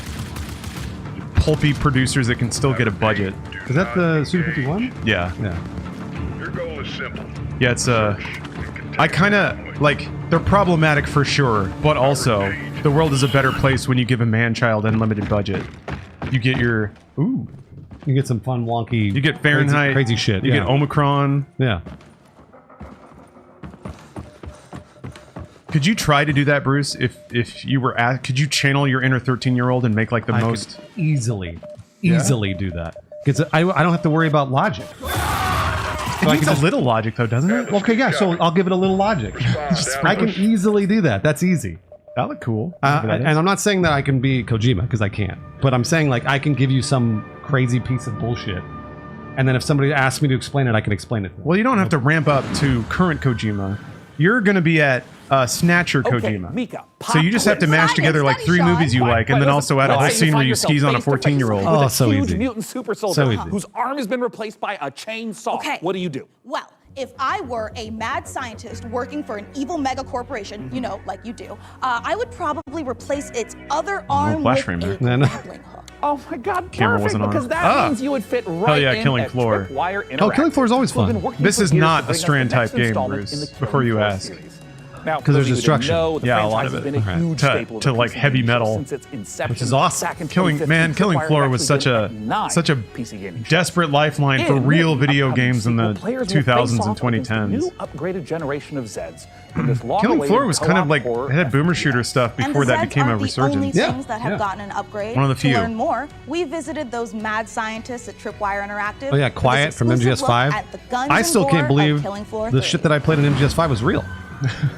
pulpy producers that can still get a budget. Is that the Suda 51? Yeah. Yeah. Your goal is simple. Yeah, it's I kind of like they're problematic for sure, but also the world is a better place when you give a man-child unlimited budget. You get your you get some fun wonky. You get Fahrenheit, crazy shit. You get Omicron. Yeah. Could you try to do that, Bruce? If you were could you channel your inner 13-year-old and make like the most easily do that? Because I don't have to worry about logic. It needs a little logic though, doesn't it? Okay, yeah. So I'll give it a little logic. I can easily do that. That's easy. That look cool. And I'm not saying that I can be Kojima because I can't. But I'm saying like I can give you some crazy piece of bullshit, and then if somebody asks me to explain it, I can explain it. Well, you don't have to ramp up to current Kojima. You're going to be at Snatcher Kojima. Mika, so you just have to mash together like 3 movies you like, and then also add a whole scene where you skis on a 14-year-old. Oh, so huge easy. Mutant super soldier So easy. whose arm has been replaced by a chainsaw. Okay. What do you do? Well, if I were a mad scientist working for an evil mega corporation, you know, like you do, I would probably replace its other arm with a grappling hook. Oh my God, Camera perfect, wasn't on. because that means you would fit right yeah, in Killing at Floor. Tripwire Oh, Killing Interactive. Floor is always Who've been fun. working This for is years not to a bring us Strand the next type game, installment Bruce, in the Killing before you Floor ask. series. Now, Because there's for those of you who destruction. know, the Yeah, a lot franchise of has it. been a huge To- staple of to, the like, PC heavy gaming show metal, since its inception. which is awesome. Back in Killing 2015, Floor Tripwire was actually such a did 9 such a PC gaming shows. desperate lifeline for In real the video upcoming games in the sequel, players will face 2000s off and against a 2010s. New upgraded generation of Zeds. Killing Floor was kind of like it had boomer shooter stuff And before the that Zeds became a aren't the only resurgence. things that have gotten an upgrade. One of the few. To learn more, we visited those mad scientists at Tripwire Interactive. Oh yeah, for this Quiet from exclusive look MGS5. at the guns I and still gore can't of believe Killing Floor the 3. shit that I played in MGS5 was real.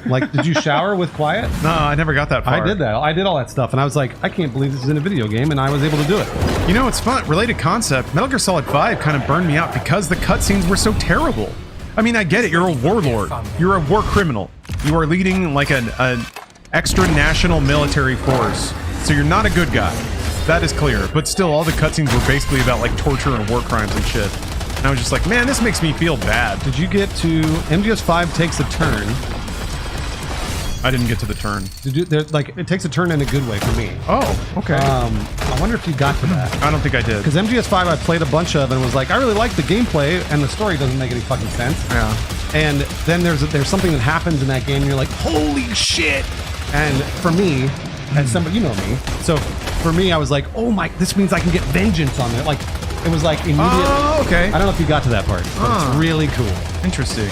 Like, did you shower with Quiet? No, I never got that far. I did that. I did all that stuff, and I was like, I can't believe this is in a video game, and I was able to do it. You know, it's fun. Related concept. Metal Gear Solid 5 kind of burned me out because the cutscenes were so terrible. I mean, I get it. You're a warlord. You're a war criminal. You are leading like an extra national military force. So you're not a good guy. That is clear. But still, all the cutscenes were basically about like torture and war crimes and shit. And I was just like, man, this makes me feel bad. Did you get to MGS5 takes a turn? I didn't get to the turn. Did you? Like, it takes a turn in a good way for me. Oh, okay. I wonder if you got to that. I don't think I did. Because MGS5 I played a bunch of and was like, I really like the gameplay, and the story doesn't make any fucking sense. Yeah. And then there's something that happens in that game, and you're like, holy shit! And for me, as somebody, you know me, so for me, I was like, oh my, this means I can get vengeance on it. Like, it was like immediate. Oh, okay. I don't know if you got to that part, but it's really cool. Interesting.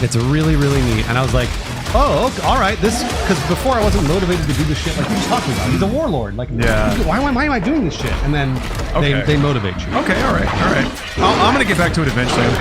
It's really, really neat. And I was like, oh, okay, all right. This, because before I wasn't motivated to do this shit like he was talking about. He's a warlord. Like, yeah. Why am I doing this shit? And then they motivate you. Okay, all right. I'm gonna get back to it eventually. I'm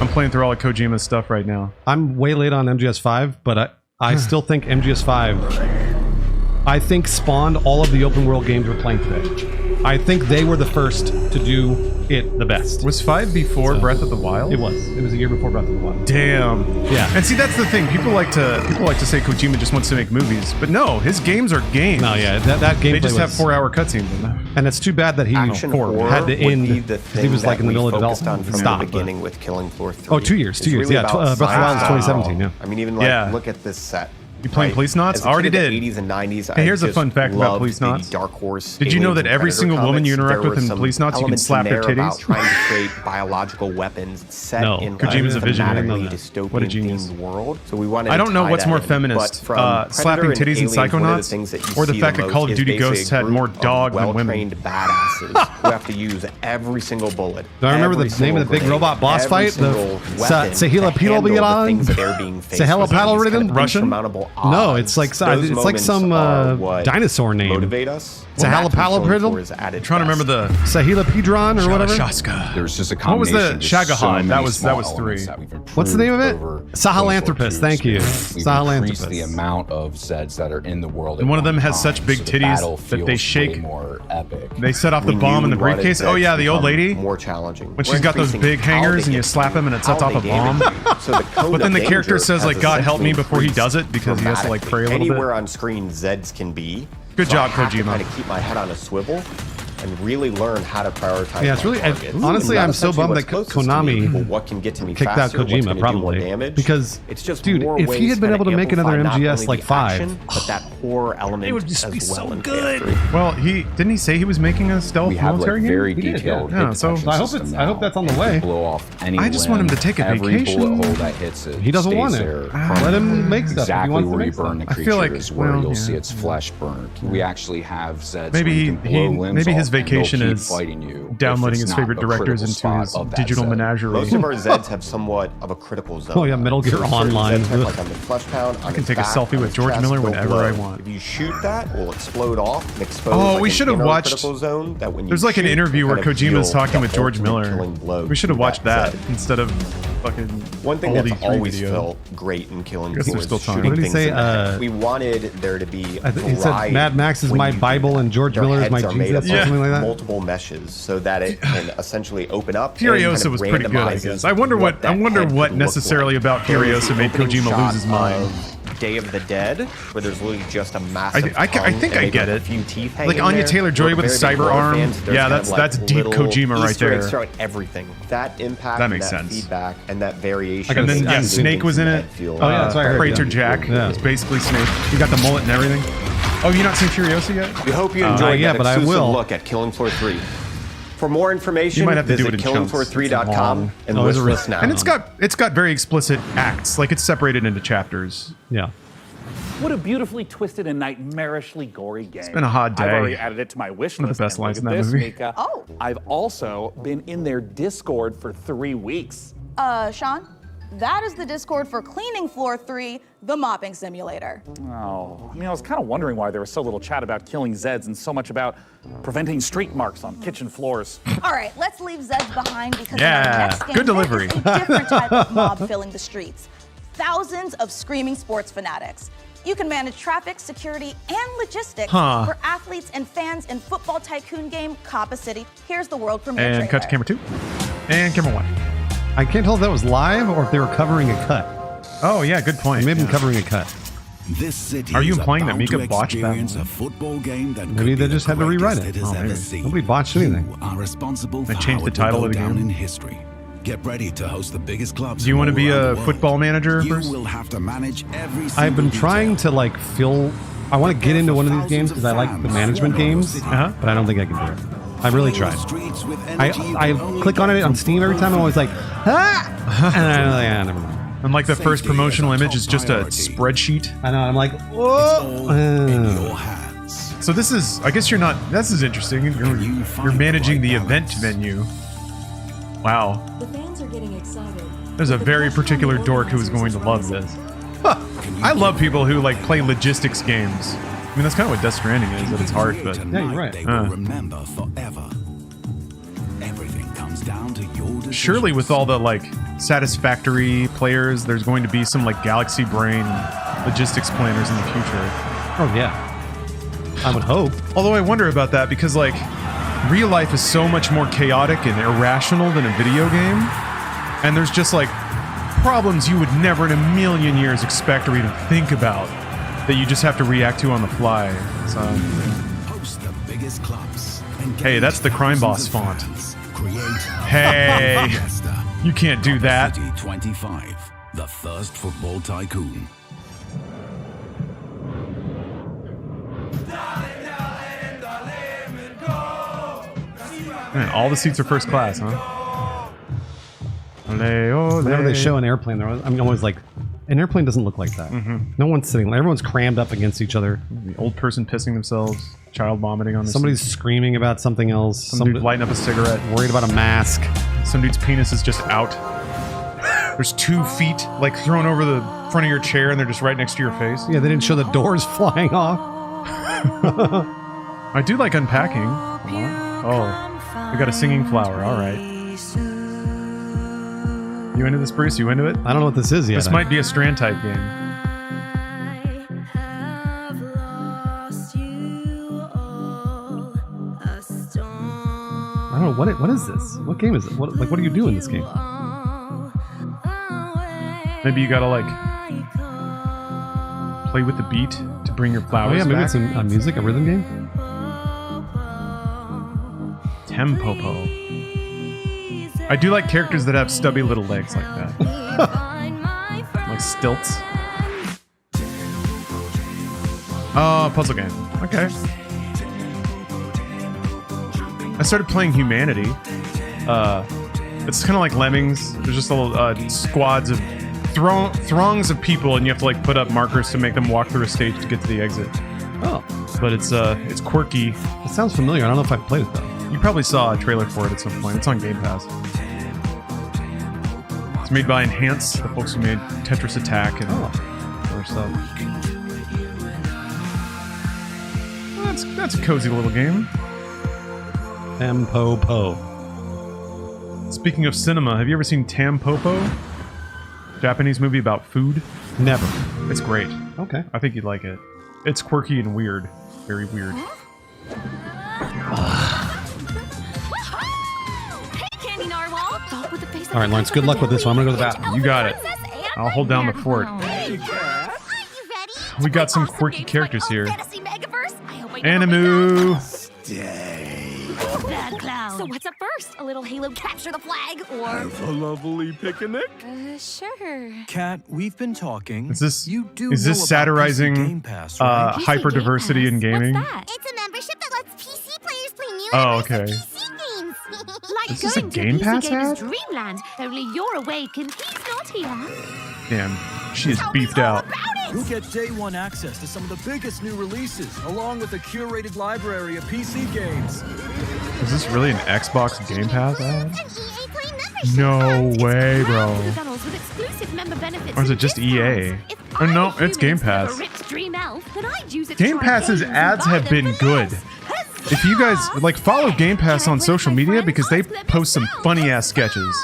playing through all of Kojima's stuff right now. I'm way late on MGS5, but I still think MGS5, I think spawned all of the open world games we're playing today. I think they were the first to do it the best. Was 5 before Breath of the Wild? It was. It was a year before Breath of the Wild. Damn. Yeah. And see, that's the thing. People like to say Kojima just wants to make movies, but no, his games are games. No, yeah, that gameplay they just have 4-hour cutscenes in them. And it's too bad that he had to end. He was like in the middle of development. From the beginning with Killing Floor 3. Oh, 2 years. 2 years. Yeah, Breath of the Wild is 2017. Yeah. I mean, even like look at this set. You playing Police Knots? Already did. 80s and 90s. Hey, here's a fun fact about Police Knots. Dark Horse. Did you know that every single woman you interact with in Police Knots, you can slap their titties? Trying to create biological weapons set in Kojima's a visionary. What a genius world. So we wanted. I don't know what's more feminist, slapping titties in Psychonauts, or the fact that Call of Duty Ghosts had more dog than women. Well-trained badasses who have to use every single bullet. Do I remember the name of the big robot boss fight? The Sahila Paddle Rhythm? Russian? odds. No, it's like some dinosaur name. Motivate us. It's a halapalapridle. Trying to remember the Sahilapedron or whatever. There's just a What was combination. the Shagahad? That was 3. What's the name of it? Sahelanthropus. Thank you. Sahelanthropus. The Sahelanthropus. amount of Zeds that are in the world. And one of them has such big titties that they shake. More epic. They set off the bomb in the briefcase. Oh yeah, the old lady. More challenging. When she's got those big hangers and you slap him and it sets off a bomb. But then the character says like, "God help me" before he does it because he has to like pray a little bit. Anywhere on screen Zeds can be. Good job, I have to Kojima. kind of keep my head on a swivel and really learn how to prioritize. Yeah, it's really. Honestly, I'm so bummed that Konami what can get to me kicked out faster, what's Kojima gonna do more probably damage. because It's just dude, more if ways he had been to able to make another amplify not MGS only like the 5, action, but that horror element it would just as be so well in good. KF3. Well, didn't he say he was making a stealth We have military like very game? detailed. Yeah, hit so detection I hope system I hope now. that's on the It way. can blow off any I just want him to limb. take a Every vacation. bullet hole that hits it. He doesn't stays want it. there Let him make stuff if he Exactly wants to where you make stuff. burn the I creature feel like, is where well, you'll yeah. see its flesh burn. We actually have Zeds. Maybe maybe his vacation is fighting you downloading his favorite directors into his digital menagerie. Most of our Zeds have somewhat of a critical zone. Oh yeah, Metal Gear Online. Zeds have, like on the flesh pound, I can take a selfie with George Miller whenever I want. If you shoot that, it will explode off and expose. Oh, like we an should have inner watched. critical zone that when you There's like an shoot, interview you where kind of Kojima's deal talking the with George ultimate Miller. killing blow We should have to watched that Zed. instead of fucking. One thing old that's E3 always video. felt great in Killing I guess Floor there's still is time. shooting What did he things say? in the head. We wanted there to be He said variety Mad Max is when my you do Bible that. and George Their Miller is my heads are made up Jesus or of something like that. multiple meshes so that it can essentially open up. Furiosa was pretty good, I guess. I wonder what necessarily about Furiosa made Kojima lose his mind. Day of the Dead, where there's literally just a massive. I think I get it. A few teeth Like hanging Anya there. Taylor-Joy with a For very big cyber horror arm. fans, there's Yeah, kind of that's like deep little Kojima right Easter eggs there. throughout everything. That impact, That makes and sense. feedback, and that variation. And then is Snake was in it. Oh yeah, that's what I heard. Praetor Yeah. Jack. Yeah. It's basically Snake. You got the mullet and everything. Oh, you not seen Furiosa yet? We hope you enjoyed yeah, that but I exclusive will. look at Killing Floor 3. For more information, You might have to do visit it in chunks. killingfloor3.com and Oh, is it list really? this now. And it's got very explicit acts. Like it's separated into chapters. Yeah. What a beautifully twisted and nightmarishly gory game. It's been a hot day. I've already added it to my wish list. One of the best and lines look in at that this, movie. Mika. Oh. I've also been in their Discord for 3 weeks. Sean, that is the Discord for Cleaning Floor 3, the mopping simulator. Oh, I mean, I was kind of wondering why there was so little chat about killing Zeds and so much about preventing streak marks on kitchen floors. All right, let's leave Zeds behind because Yeah, in our next game, good delivery. there is a different type of mob filling the streets. Thousands of screaming sports fanatics. You can manage traffic, security, and logistics for athletes and fans in football tycoon game Kappa City. Here's the world premiere And trailer. cut to camera 2. And camera 1. I can't tell if that was live or if they were covering a cut. Oh yeah, good point. Maybe covering a cut. This city Are you is implying that about Mika to botched that experience one? a football game that Maybe could they be just the had to rewrite greatest it. has Oh, ever maybe. seen. Nobody botched anything. You are responsible for They changed how the it will title go of the down game. in history. Get ready to host the biggest clubs. Do you want to all be around a the world. football manager, You Bruce? will have to manage every I've been single trying detail. to like fill. I want to get into one of these games because I like the management games, but I don't think I can do it. I really tried. Streets with energy you I can only click on it get on from Steam every time. I'm always like, ah, and I'm like, ah, never mind. And like the first Safety promotional is a image is top just a priority. spreadsheet. I know. I'm like, It's all in whoa. your hands. So this is, I guess you're not, this is interesting. You're managing the event venue. Wow. The fans are getting excited. There's a very particular dork who is going to love this. I love people who like play logistics games. I mean, that's kind of what Death Stranding is at its heart, but Yeah, you're right. They will remember forever. Everything comes down to your decision. surely with all the like satisfactory players, there's going to be some like Galaxy Brain logistics planners in the future. Oh yeah, I would hope. Although I wonder about that because like real life is so much more chaotic and irrational than a video game, and there's just like problems you would never in a million years expect or even think about that you just have to react to on the fly. So, Host the biggest clubs. hey, that's the Crime Boss font. Create. Hey, you can't do that. City 25, the first football tycoon. Man, all the seats are first class, huh? Ole, ole. Whenever they show an airplane, I'm always like, an airplane doesn't look like that. No one's sitting. Everyone's crammed up against each other. The old person pissing themselves, child vomiting on the Somebody's seat. screaming about something else. Some dude lighting up a cigarette. Worried about a mask. Some dude's penis is just out. There's 2 feet like thrown over the front of your chair, and they're just right next to your face. Yeah, they didn't show the doors flying off. I do like unpacking. Oh, we got a singing flower. All right. You into this, Bruce? You into it? I don't know what this is yet. This might be a Strand type game. I don't know what is this? What game is it? What do you do in this game? Maybe you gotta like play with the beat to bring your flowers. Oh yeah, maybe back. it's a music, a rhythm game. Tempopo. I do like characters that have stubby little legs like that, like stilts. Oh, puzzle game. Okay. I started playing Humanity. It's kind of like Lemmings. There's just little squads of throngs of people, and you have to like put up markers to make them walk through a stage to get to the exit. Oh, but it's quirky. It sounds familiar. I don't know if I've played it though. You probably saw a trailer for it at some point. It's on Game Pass. It's made by Enhance, the folks who made Tetris Attack and other stuff. Well, that's a cozy little game. Tampopo. Speaking of cinema, have you ever seen Tampopo? Japanese movie about food? Never. It's great. Okay. I think you'd like it. It's quirky and weird. Very weird. All right, Lawrence, good luck with this one. I'm gonna go to the bathroom. You got it. I'll hold down the fort. We got some quirky characters here. Animu. So what's up first? A little Halo capture the flag, or Have a lovely picnic. sure. Kat, we've been talking. Is this satirizing hyper diversity in gaming? It's a membership that lets PC players play new okay. PC games. Like is this a Game Pass ad? Dreamland, only you're awake and he's not here. Damn, she is beefed out. You'll get day one access to some of the biggest new releases, along with a curated library of PC games. Is this really an Xbox Game Pass ad? No way, bro. Or is it just EA? Oh no, it's Game Pass. Game Pass's ads have been good. If you guys like follow Game Pass on social media because they post some funny ass sketches.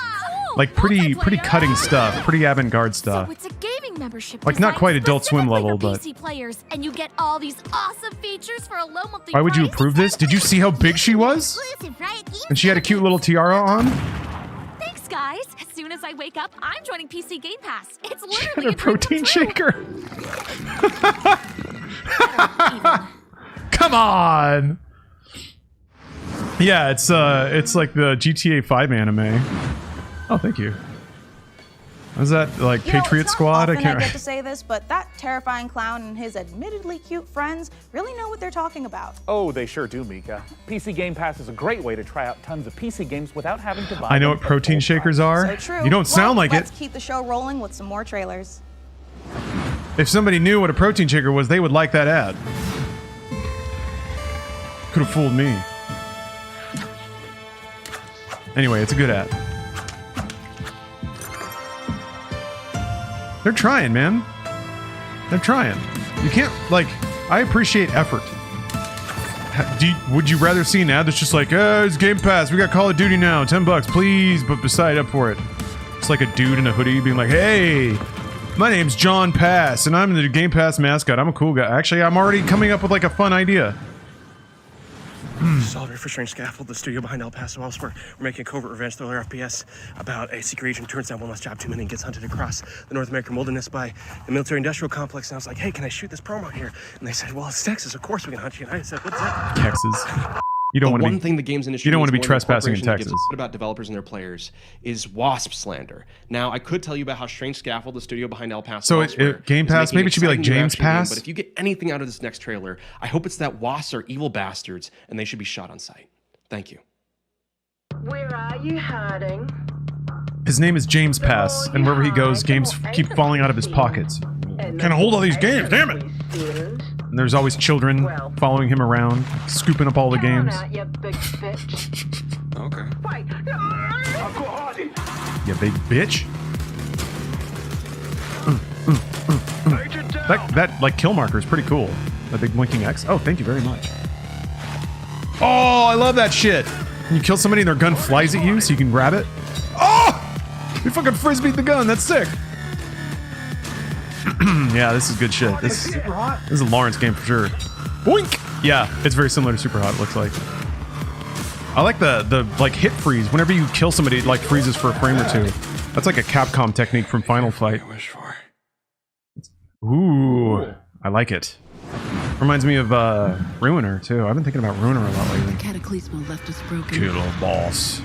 Like pretty cutting stuff, pretty avant-garde stuff. So it's a gaming membership. Like not quite Adult Swim level, but PC players, and you get all these awesome features for a low monthly why would you approve this? Did you see how big she was? And she had a cute little tiara on? Thanks, guys. As soon as I wake up, I'm joining PC Game Pass. It's She literally had a protein shaker. Come on. Yeah, it's like the GTA 5 anime. Oh, thank you. Was that like Patriot Squad? I get to say this, but that terrifying clown and his admittedly cute friends really know what they're talking about. Oh, they sure do, Mika. PC Game Pass is a great way to try out tons of PC games without having to buy I know what protein shakers are. So true. You don't sound like let's it. keep the show rolling with some more trailers. If somebody knew what a protein shaker was, they would like that ad. Could have fooled me. Anyway, it's a good ad. They're trying, man. They're trying. You can't, like, I appreciate effort. Would you rather see an ad that's just like, it's Game Pass, we got Call of Duty now, $10, please, but sign up for it. It's like a dude in a hoodie being like, hey, my name's John Pass, and I'm the Game Pass mascot. I'm a cool guy. Actually, I'm already coming up with, like, a fun idea. Solver for Strange Scaffold, the studio behind El Paso elsewhere. We're making a covert revenge thriller FPS about a secret agent turns down one last job too many and gets hunted across the North American wilderness by the military industrial complex. And I was like, hey, can I shoot this promo here? And they said, well, it's Texas, of course we can hunt you. And I said, what's that? Texas. You don't want to be. One thing the games industry You don't want to be needs more than trespassing in corporation that Texas. gives a shit about developers and their players is WASP slander. Now, I could tell you about how Strange Scaffold, the studio behind El Paso, So elsewhere, Game is Pass, making maybe it should be like exciting new James action game, Pass. but if you get anything out of this next trailer, I hope it's that WASPs are evil bastards and they should be shot on sight. Thank you. Where are you hiding? His name is James Pass, and wherever he goes, games keep falling out of his pockets. Can't hold all these games, damn it! And there's always children following him around, scooping up all the games. Okay. You big bitch. That like kill marker is pretty cool. That big blinking X. Oh, thank you very much. Oh, I love that shit. When you kill somebody and their gun flies at you so you can grab it. Oh! You fucking frisbeed the gun. That's sick. Yeah, this is good shit. This is a Lawrence game for sure. Boink! Yeah, it's very similar to Super Hot, it looks like. I like the like hit freeze. Whenever you kill somebody, it like freezes for a frame or two. That's like a Capcom technique from Final Fight. Ooh, I like it. Reminds me of Ruiner too. I've been thinking about Ruiner a lot lately. The cataclysm left us broken. Kill boss.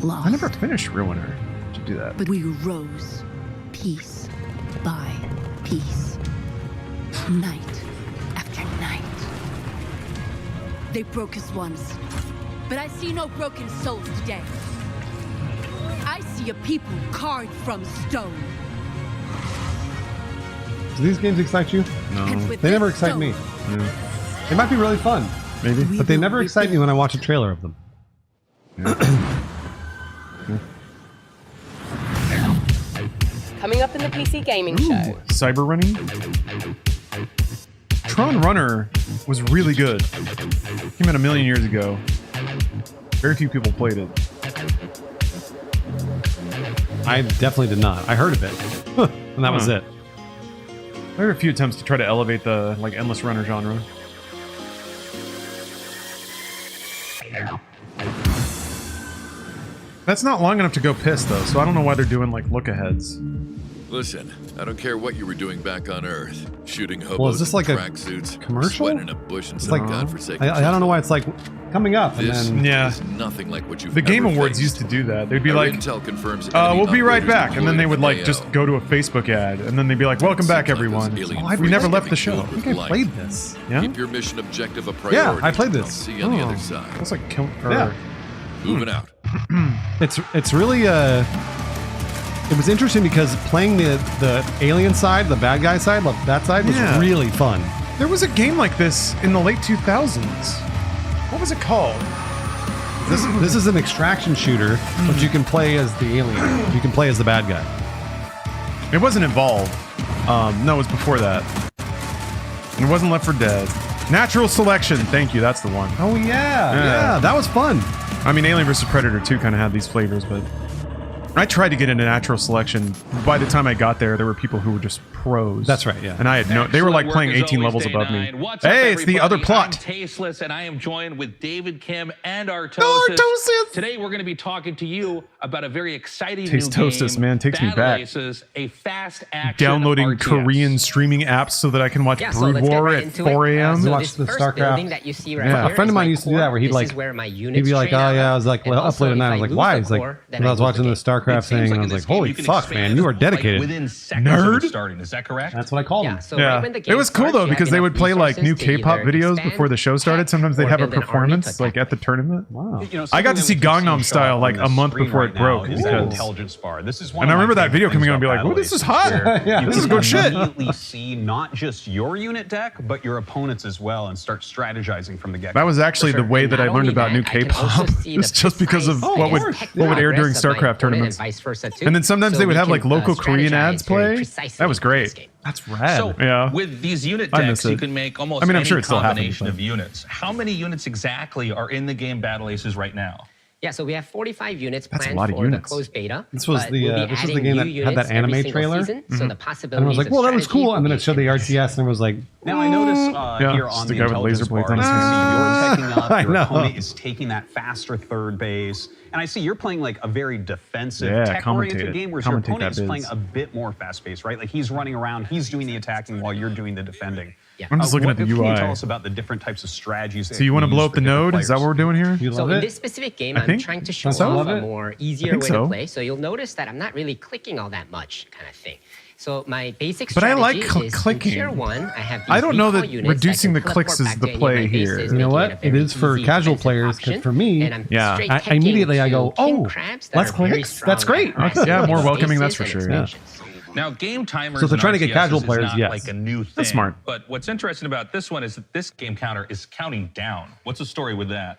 Lost. I never finished Ruiner. To do that. But we rose, piece by piece, night after night. They broke us once, but I see no broken souls today. I see a people carved from stone. Do these games excite you? No. They never excite me. Yeah. They might be really fun, maybe, but they never excite me when I watch a trailer of them. Coming up in the PC gaming show. Cyber running. Tron Runner was really good. Came out a million years ago. Very few people played it. I definitely did not. I heard of it, and that was it. There were a few attempts to try to elevate the like endless runner genre. That's not long enough to go piss though, so I don't know why they're doing like look aheads. Listen, I don't care what you were doing back on Earth, shooting hobos Well, is this like a tracksuits, commercial? sweating in a bush in It's some like godforsaken I don't know why it's like coming up and This then is nothing like what you've The Game ever Awards faced. used to do that. They'd be Our like, intel confirms we'll be right operators back. And then they would like deployed just from go to a Facebook ad. And then they'd be like, welcome back, everyone. We never left the show. I think I played this. Yeah? Keep your mission objective a priority. Yeah, I played I'll this. see you on the other side. That's like Yeah. Moving out. It's really it was interesting because playing the alien side, the bad guy side, that side was Yeah. really fun. There was a game like this in the late 2000s. What was it called? This is an extraction shooter, but you can play as the alien. You can play as the bad guy. It wasn't Evolve. No, it was before that. And it wasn't Left 4 Dead. Natural Selection. Thank you. That's the one. Oh yeah, that was fun. I mean, Alien vs. Predator 2 kind of had these flavors, but I tried to get into Natural Selection. By the time I got there were people who were just pros. That's right, yeah. And I had no... They were like playing 18 levels above me. Hey, it's the other plot. I'm Tasteless, and I am joined with David Kim and Artosis. Today we're going to be talking to you about a very exciting new Tastosis, game. man, takes me Battle back. Aces, a fast action Downloading RTS. Korean streaming apps so that I can watch Brood War at 4 a.m. Watch the Starcraft. That you see right Yeah, here a friend is of mine my used to do core. that where he'd This like is where my he'd units be like, train oh out yeah, I of. was like, And well, up also, late at night. I if was like, lose why? the He's like, core, then when I was lose watching the game. Starcraft thing, and I was like, holy fuck, man, you are dedicated. Within seconds of Nerd? it starting, is that correct? That's what I called him. So right when the game It was cool starts, though you because have they would enough play like new resources to K-pop either videos expand, before the show started. Sometimes they'd or have a build an army performance to like at the tournament. Wow. I got to see Gangnam Style like a month before it broke. Is that intelligence bar. This is one And I of my remember that favorite video coming things out and be about like, "Oh, Battle this is Aces, hot. where Yeah, you this is can good shit." immediately see not just your unit deck, but your opponent's as well, and start strategizing from the get-go. That was actually the way that I learned about new K-pop. It's just because of what would air during StarCraft tournaments. And then sometimes they would have like local Korean ads play. That was great. That's rad. So, yeah. with these unit I miss decks, you it. can make almost I mean, I'm any sure it's still happening, combination but- of units. How many units exactly are in the game Battle Aces right now? Yeah, so we have 45 units That's a planned lot of for the units. closed beta. This was but the we'll be this was the adding game new that had units that anime every single trailer. season, So the possibilities And I was like, of well, that was strategy cool. And then will it showed the be RTS, and it was like, Now I notice Yeah, here just on the the guy with laser intelligence blades bar, on his you face. see you're taking up, I your know. opponent is taking that faster third base, and I see you're playing like a very defensive, Yeah, tech-oriented commentate it. game, whereas your Commentate opponent that is playing biz. a bit more fast-paced, right? Like he's running around, he's doing the attacking while you're doing the defending. Yeah. I'm just looking at What the can you UI. tell us about the different types of strategies? So you want to blow up the node? Is that what we're doing here? you So love in it? this specific game, I I'm think- trying to show Don't you off love a it? more easier think way so. to play. So you'll notice that I'm not really clicking all that much, kind of thing. So my basic But I strategy like is clicking. in tier 1, I have these I don't know recall that units reducing that the can clicks teleport is back the to any of play my here. bases, You know making what? a It very is for easy casual defensive players, option. because for me, And I'm Yeah. straight I teching immediately I go, to king oh, crabs that less are very clicks? strong That's great. aggressive Yeah, more in welcoming, spaces that's for and sure, yeah. expansions. Now, game timers So if they're and trying to get RTSs casual is players, not yes. like a new thing. That's smart. But what's interesting about this one is that this game counter is counting down. What's the story with that?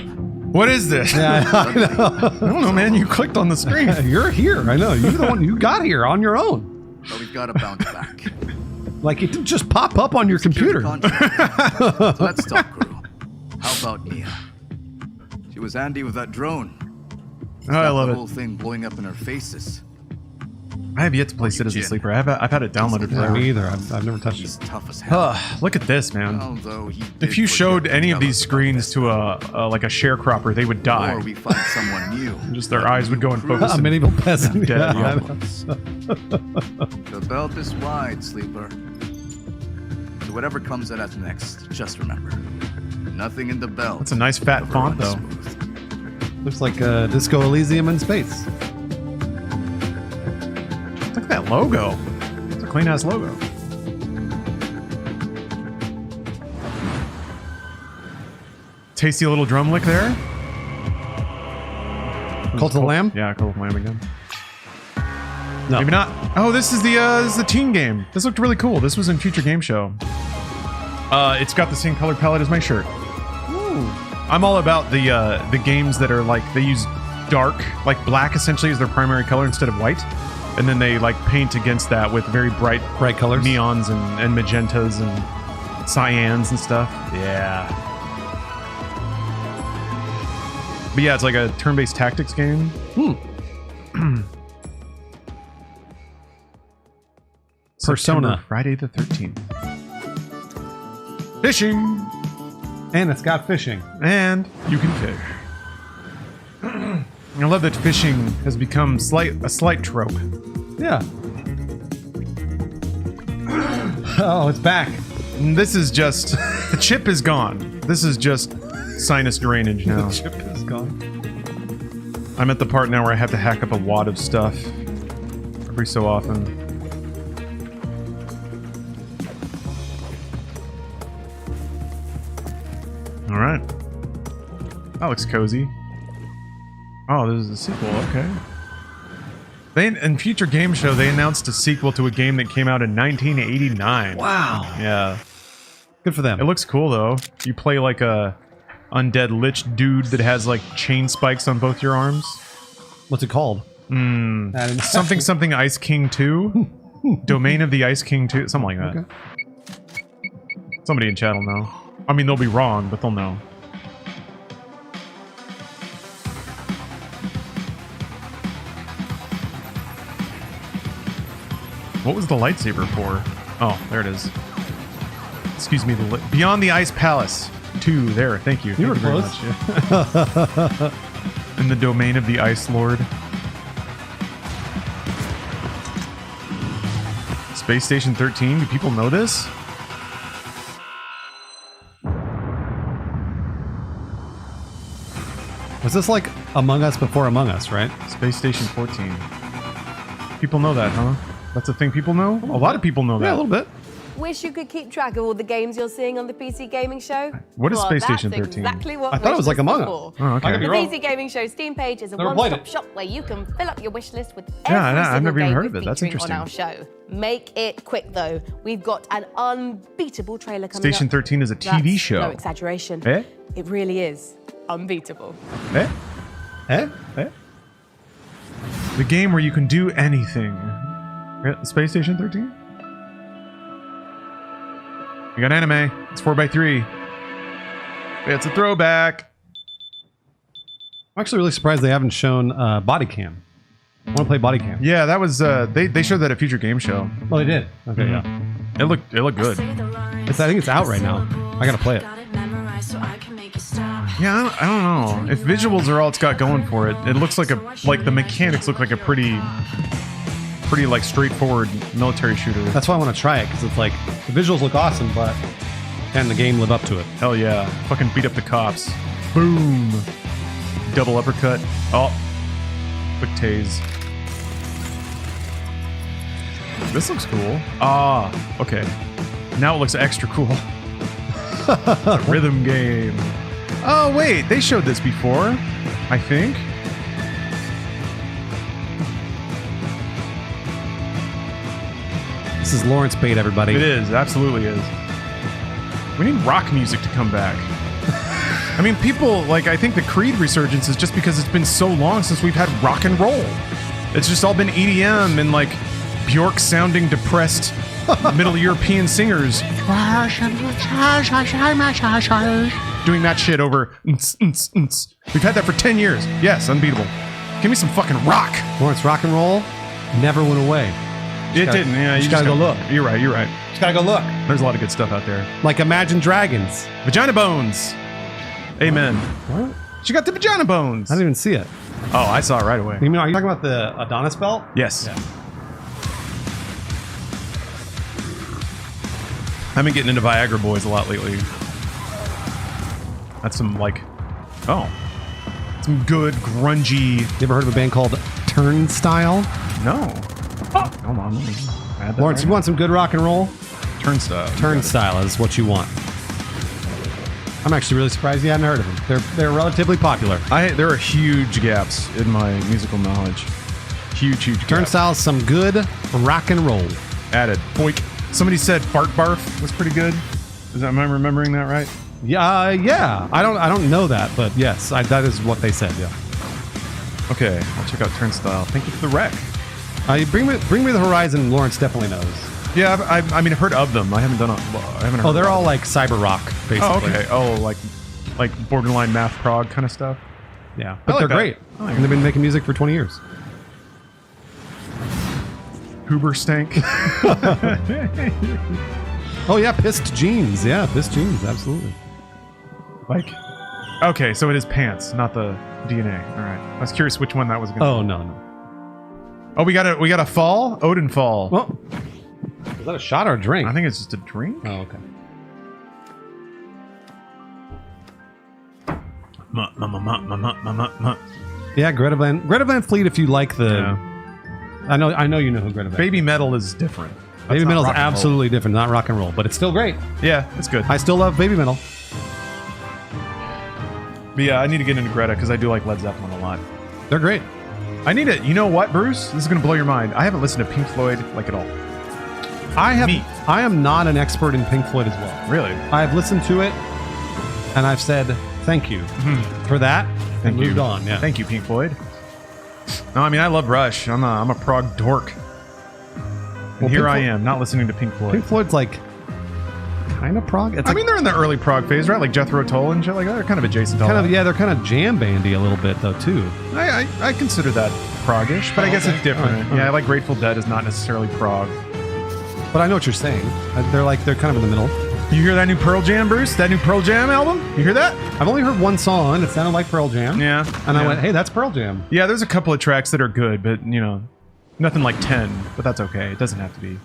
What is this? Yeah, I know. I don't know, man. You clicked on the screen. You're here. I know. You're the one. You got here on your own. But we've got to bounce back. Like, it didn't just pop up on your computer. So let's talk, crew. How about Mia? She was handy with that drone. Oh, I love the it. whole thing blowing up in our faces. I have yet to play Citizen Sleeper. I've had it downloaded forever. Me either. I've never touched it. Tough as hell. Look at this, man. If you showed any of these screens to like a sharecropper, they would die. Or we find someone new. Just their eyes would go in focus. A medieval peasant. Dead, yeah. The belt is wide, Sleeper. So whatever comes at us next, just remember, nothing in the belt. That's a nice fat font, though. Looks like Disco Elysium in space. Look at that logo. It's a clean ass logo. Tasty little drum lick there. Cult of the Lamb? Yeah, Cult of the Lamb again. No. Maybe not. Oh, this is the teen game. This looked really cool. This was in Future Game Show. It's got the same color palette as my shirt. Ooh. I'm all about the games that are like, they use dark, like black essentially as their primary color instead of white. And then they like paint against that with very bright colors, neons and magentas and cyans and stuff. Yeah. But yeah, it's like a turn-based tactics game. Persona. September, Friday the 13th. Fishing! And it's got fishing. And you can fish. I love that fishing has become a slight trope. Yeah. Oh, it's back. And this is just... the chip is gone. This is just sinus drainage now. The chip is gone. I'm at the part now where I have to hack up a wad of stuff every so often. All right. That looks cozy. Oh, this is a sequel. Okay. In Future Game Show, they announced a sequel to a game that came out in 1989. Wow. Yeah. Good for them. It looks cool, though. You play like a undead lich dude that has like chain spikes on both your arms. What's it called? Something Ice King 2? Domain of the Ice King 2? Something like that. Okay. Somebody in chat will know. I mean, they'll be wrong, but they'll know. What was the lightsaber for? Oh, there it is. Excuse me, Beyond the Ice Palace 2. There, thank you. You were very close. much, yeah. In the domain of the Ice Lord. Space Station 13. Do people know this? Was this like Among Us before Among Us, right? Space Station 14. People know that, huh? That's a thing people know? A lot of people know that. Yeah, a little bit. Wish you could keep track of all the games you're seeing on the PC Gaming Show? What is Well, Space Station that's 13? Exactly what I thought it was like Among Us. for. Oh, okay. The PC Gaming Show Steam page is a Never played one-stop it. shop where you can fill up your wish list with Yeah, every I've single never even game heard of we're it. That's featuring interesting. on our show. Make it quick though. We've got an unbeatable trailer coming Station up. 13 is a TV That's show. No exaggeration. Eh? It really is unbeatable. Eh? Eh? Eh? The game where you can do anything. Space Station 13? We got anime. It's 4x3. It's a throwback. I'm actually really surprised they haven't shown body cam. I want to play body cam. Yeah, that was they showed that at Future Game Show. Oh, they did. Okay, yeah. It looked good. I think it's out right now. I gotta play it. Yeah, I don't know. If visuals are all it's got going for it, it looks like the mechanics look like a pretty like straightforward military shooter. That's why I want to try it, because it's like the visuals look awesome, but can the game live up to it? Hell yeah. Fucking beat up the cops. Boom. Double uppercut. Oh. Quick tase. This looks cool. Ah, okay. Now it looks extra cool. The rhythm game. Oh, wait. They showed this before, I think. This is Lawrence Bait, everybody. It is. Absolutely is. We need rock music to come back. I mean, people, like, I think the Creed resurgence is just because it's been so long since we've had rock and roll. It's just all been EDM and, like, Bjork-sounding depressed Middle European singers doing that shit over. We've had that for 10 years. Yes, unbeatable. Give me some fucking rock. Lawrence, rock and roll. never went away. It didn't. Yeah, you just gotta go look. You're right. Just gotta go look. There's a lot of good stuff out there. Like Imagine Dragons. Vagina bones. Amen. What? She got the vagina bones. I didn't even see it. Oh, I saw it right away. You mean, are you talking about the Adonis belt? Yes. Yeah. I've been getting into Viagra boys a lot lately. That's some some good grungy. You ever heard of a band called Turnstile? No. Hold on, let me add that. Lawrence, you want some good rock and roll? Turnstile. Turnstile is what you want. I'm actually really surprised you hadn't heard of them. They're relatively popular. There are huge gaps in my musical knowledge. Huge gaps. Turnstile is some good rock and roll. Added. Boink. Somebody said Fart Barf was pretty good. Am I remembering that right? Yeah. I don't know that, but yes, that is what they said. Yeah. Okay, I'll check out Turnstile. Thank you for the rec. Bring me the Horizon. Lawrence definitely knows. Yeah, I mean, I've heard of them. I haven't heard. Oh, they're all like cyber rock, basically. Oh, okay. Oh, like borderline math prog kind of stuff. Yeah, but they're great. And they've been making music for 20 years. Huber stank. Oh yeah, pissed jeans. Yeah, pissed jeans. Absolutely. Okay, so it is pants, not the DNA. All right. I was curious which one that was going to be. Oh, no. Oh, we got a fall? Odin fall. Well, is that a shot or a drink? I think it's just a drink. Oh, okay. Yeah, Greta Van Fleet, if you like the... Yeah. I know you know who Greta Van Fleet is. Baby metal is different. Baby metal is absolutely different, not rock and roll, but it's still great. Yeah, it's good. I still love baby metal. But yeah, I need to get into Greta because I do like Led Zeppelin a lot. They're great. I need it. You know what, Bruce? This is going to blow your mind. I haven't listened to Pink Floyd at all. I am not an expert in Pink Floyd as well. Really? I have listened to it, and I've said thank you for that, and moved on. Yeah. Thank you, Pink Floyd. No, I mean, I love Rush. I'm a prog dork. And here I am, not listening to Pink Floyd. Pink Floyd's like kind of prog. I mean, they're in the early prog phase, right? Like Jethro Tull and shit like that. They're kind of adjacent to all that. Yeah, they're kind of jam bandy a little bit though too. I consider that prog-ish, but I guess it's different. Yeah, I like Grateful Dead is not necessarily prog. But I know what you're saying. They're kind of in the middle. You hear that new Pearl Jam, Bruce? That new Pearl Jam album? You hear that? I've only heard one song. It sounded like Pearl Jam. Yeah. And I went, hey, that's Pearl Jam. Yeah, there's a couple of tracks that are good, but, nothing like 10. But that's okay. It doesn't have to be.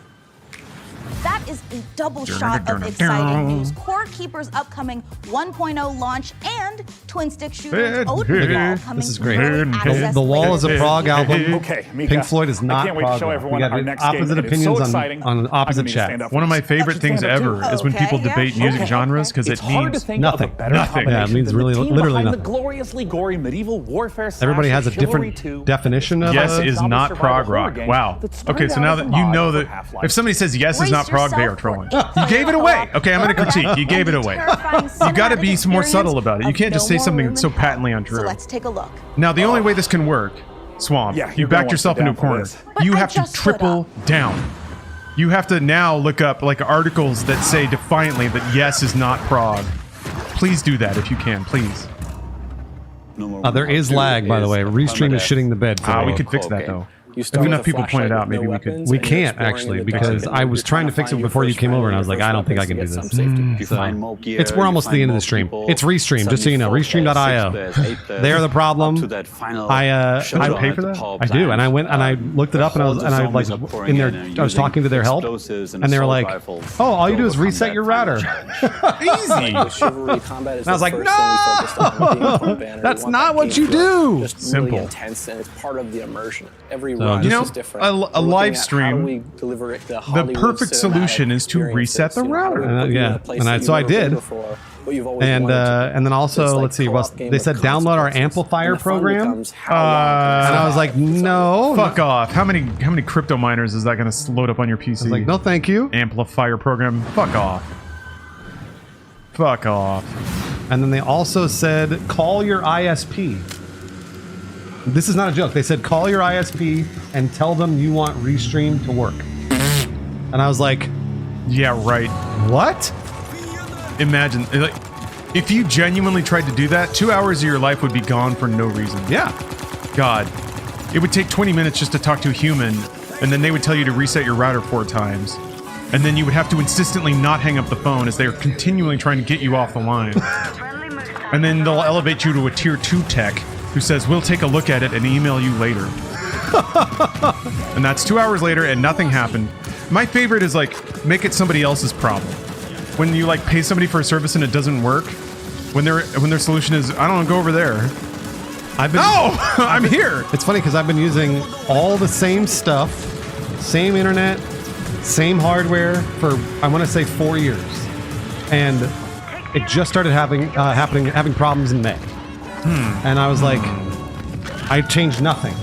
That is a double shot of exciting news. Core Keeper's upcoming 1.0 launch and Twin Stick Shooter's Odin Wall coming. This is great. The Wall is a prog album. Okay, Mika, Pink Floyd is not I can't wait to show everyone our next opposite game. opinions so exciting. on opposite chat. One of my favorite things ever is when people debate music genres because it means nothing. Yeah, it means literally nothing. The gloriously gory medieval warfare. Everybody has a different definition of yes is not prog rock. Wow. Okay, so now that you know that if somebody says yes is not prog, they are trolling. You gave it away. Okay, I'm going to critique. You gave it away. You got to be more subtle about it. You can't just say something that's so patently untrue. So let's take a look. Now, the only way this can work, Swamp, you backed yourself into a corner. You have to triple down. You have to now look up articles that say defiantly that yes is not prog. Please do that if you can, please. There is lag, by the way. Restream is shitting the bed. We could fix that though. If enough people pointed out, maybe we could. We can't actually because I was trying to fix it before you came over, and I was like, I don't think I can do this. So we're almost at the end of the stream. It's Restream, just so you know. Restream.io. They're the problem. I pay for that. I do, and I went and I looked it up, and I was like in there. I was talking to their help, and they were like, "Oh, all you do is reset your router." Easy. And I was like, "No, that's not what you do." Simple. Intense, and it's part of the immersion. Every a live stream, the perfect solution is to reset the router. So I did. And then also, let's see, they said download our amplifier program. And I was like, no. Fuck off. How many crypto miners is that going to load up on your PC? I was like, no, thank you. Amplifier program. Fuck off. Fuck off. And then they also said, call your ISP. This is not a joke. They said, call your ISP and tell them you want Restream to work. And I was like, yeah, right. What? Imagine, if you genuinely tried to do that, 2 hours of your life would be gone for no reason. Yeah. God. It would take 20 minutes just to talk to a human and then they would tell you to reset your router 4 times. And then you would have to insistently not hang up the phone as they are continually trying to get you off the line. And then they'll elevate you to a tier 2 tech who says, we'll take a look at it and email you later. And that's 2 hours later and nothing happened. My favorite is like, make it somebody else's problem. When you like pay somebody for a service and it doesn't work, when their solution is, I don't know, go over there. I'm here. It's funny because I've been using all the same stuff, same internet, same hardware for, I want to say 4 years. And it just started having problems in May. And I was like, I changed nothing.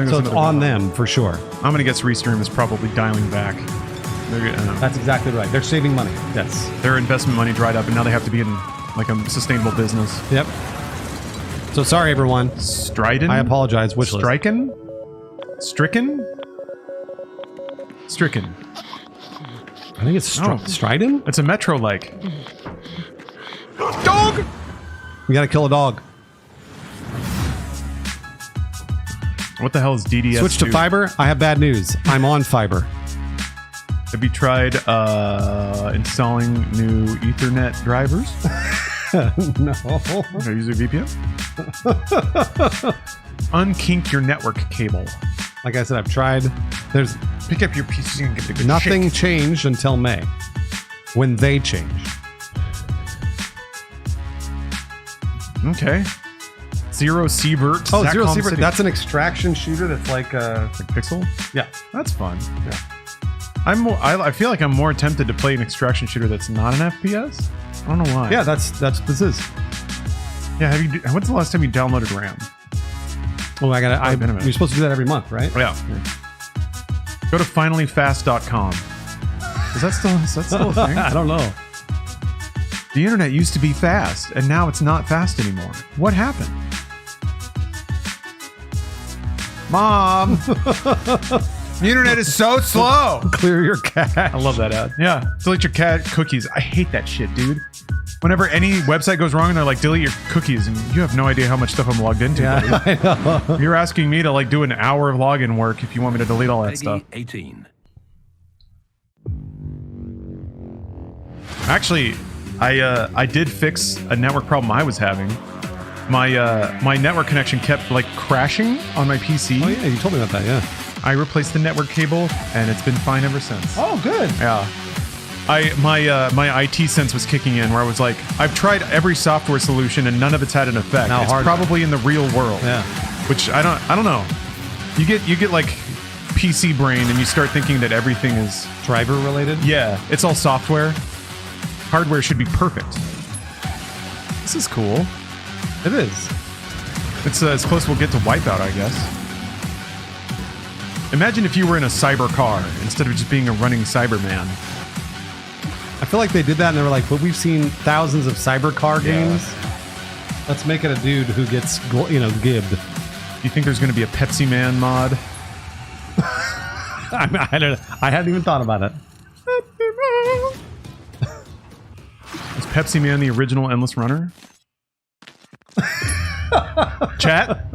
So it's on them for sure. I'm going to guess Restream is probably dialing back. That's exactly right. They're saving money. Yes. Their investment money dried up and now they have to be in like a sustainable business. Yep. So sorry, everyone. Strident? I apologize. Wishlist. Stricken? I think it's Strident? It's a Metro-like. Dog! We gotta kill a dog. What the hell is DDS? Switch to fiber? I have bad news. I'm on fiber. Have you tried installing new Ethernet drivers? No. Are you using VPN? Unkink your network cable. Like I said, I've tried. Pick up your PC and get the good nothing shake. changed until May, when they changed. Okay. Zero Siebert. Oh, Zero Siebert. That's an extraction shooter. That's like Pixel. Yeah, that's fun. Yeah. I feel like I'm more tempted to play an extraction shooter that's not an FPS. I don't know why. Yeah, that's this is. Yeah. When's the last time you downloaded RAM? Oh, you're supposed to do that every month, right? Yeah. Go to finallyfast.com. Is that still a thing? I don't know. The internet used to be fast, and now it's not fast anymore. What happened? Mom! The internet is so slow! Clear your cache. I love that ad. Yeah. Delete your cat cookies. I hate that shit, dude. Whenever any website goes wrong and they're like, delete your cookies, and you have no idea how much stuff I'm logged into. Yeah, I know. You're asking me to like do an hour of login work if you want me to delete all that stuff. 18. Actually, I did fix a network problem I was having. My network connection kept like crashing on my PC. Oh yeah, you told me about that. Yeah. I replaced the network cable, and it's been fine ever since. Oh, good. Yeah. My IT sense was kicking in, where I was like, I've tried every software solution, and none of it's had an effect. Now it's probably in the real world. Yeah. Which I don't know. You get like PC brain, and you start thinking that everything is driver related. Yeah. It's all software. Hardware should be perfect. This is cool. It is. It's as close as we'll get to Wipeout, I guess. Imagine if you were in a cyber car instead of just being a running Cyberman. I feel like they did that and they were like, but we've seen thousands of cyber car games. Let's make it a dude who gets, gibbed. You think there's going to be a Pepsi Man mod? I hadn't even thought about it. Is Pepsi Man the original Endless Runner? Chat?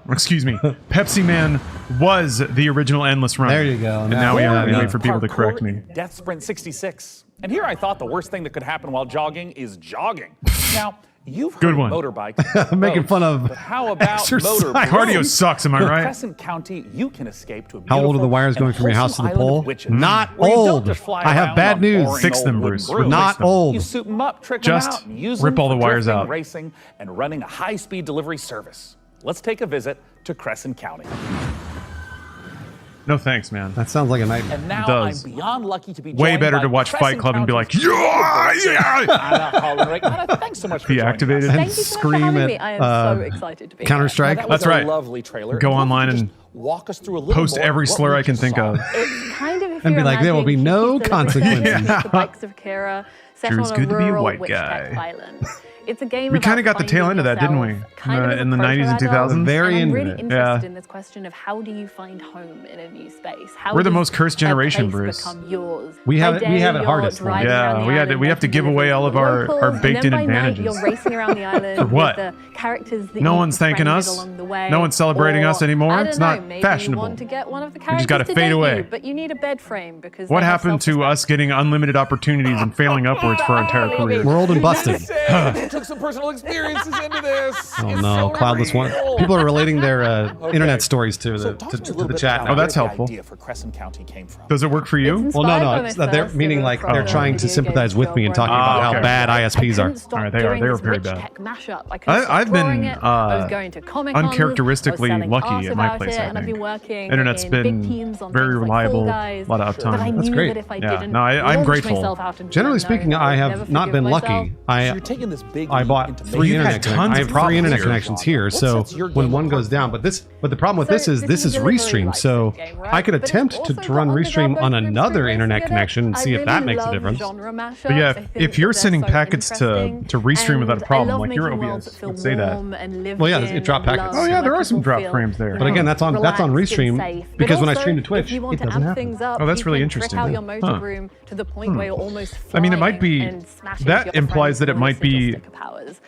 Excuse me. Pepsi Man was the original Endless Runner. There you go. And now we wait for people to correct me. Death Sprint 66. And here I thought the worst thing that could happen while jogging is jogging. Now, you've heard motorbike. Making fun of but how about motorbike? Cardio sucks, am I right? In Crescent County, you can escape to a How old are the wires going from your house to the pole? Not old. I have bad news. Fix them, Bruce. Not old. You soup them up, trick Just them out, and use rip them all the for wires drifting, out. racing, and running a high-speed delivery service. Let's take a visit to Crescent County. No thanks, man. That sounds like a nightmare. And now It does. I'm beyond lucky to be Way joined better by to watch Crescent Fight Club and be like, County's Anna Holland. Anna, thanks so much for joining Deactivated. us. And Thank you so much for having me. I am so excited to be Counter-Strike. That was That's a right. lovely trailer. Go If you online could and just walk us through a little post more every what slur we I can just think saw. of. It's kind of if And you're be like, there will be no imagining consequences. the bikes of Kira set Drew's on a good to be a rural white witch-tech guy. island. It's a game We about kind of got the tail end of that, didn't we? finding yourself kind of as In the a 90s and proto-adult. 2000s? Very And I'm into really it. interested Yeah. in this question of how do you find home in a new space? How We're the does most cursed a generation, place Bruce. become yours? We have By it- we day, have it you're hardest. driving around the Yeah, island we have to give away all of our locals, baked-in and then by night advantages. You're racing around the island For what? with the characters that No you've one's thanking befriended us. along the way. No one's celebrating Or, us anymore. I don't It's know, not fashionable. Want to get one of the You just gotta characters to fade date away. you, but you need a bed frame because What they have happened to us getting unlimited opportunities and failing upwards for our entire career? We're old and busted. Took some personal experiences into this. Oh no, Cloudless one. People are relating their internet stories to the chat. Oh, that's helpful. For Crescent County came from. Does it work for you? Well, no. It's, they're meaning like they're trying to sympathize with me and talking about how bad ISPs are. All right, they are. They are very bad. I've been uncharacteristically lucky at my place. I think internet's been very reliable, a lot of uptime. That's great. Yeah, no, I'm grateful. Generally speaking, I have not been lucky. I bought three internet connections here, so when one goes down, but the problem with this is Restream, so I could attempt to run Restream on another internet connection and see if that makes a difference. But yeah, if you're sending packets to Restream without a problem, like your OBS would say that. Well, yeah, it dropped packets. Oh yeah, there are some drop frames there. But again, that's on Restream because when I stream to Twitch, it doesn't happen. Oh, that's really interesting. Out your motor room to the point where you're almost I mean, it might be that implies that it might be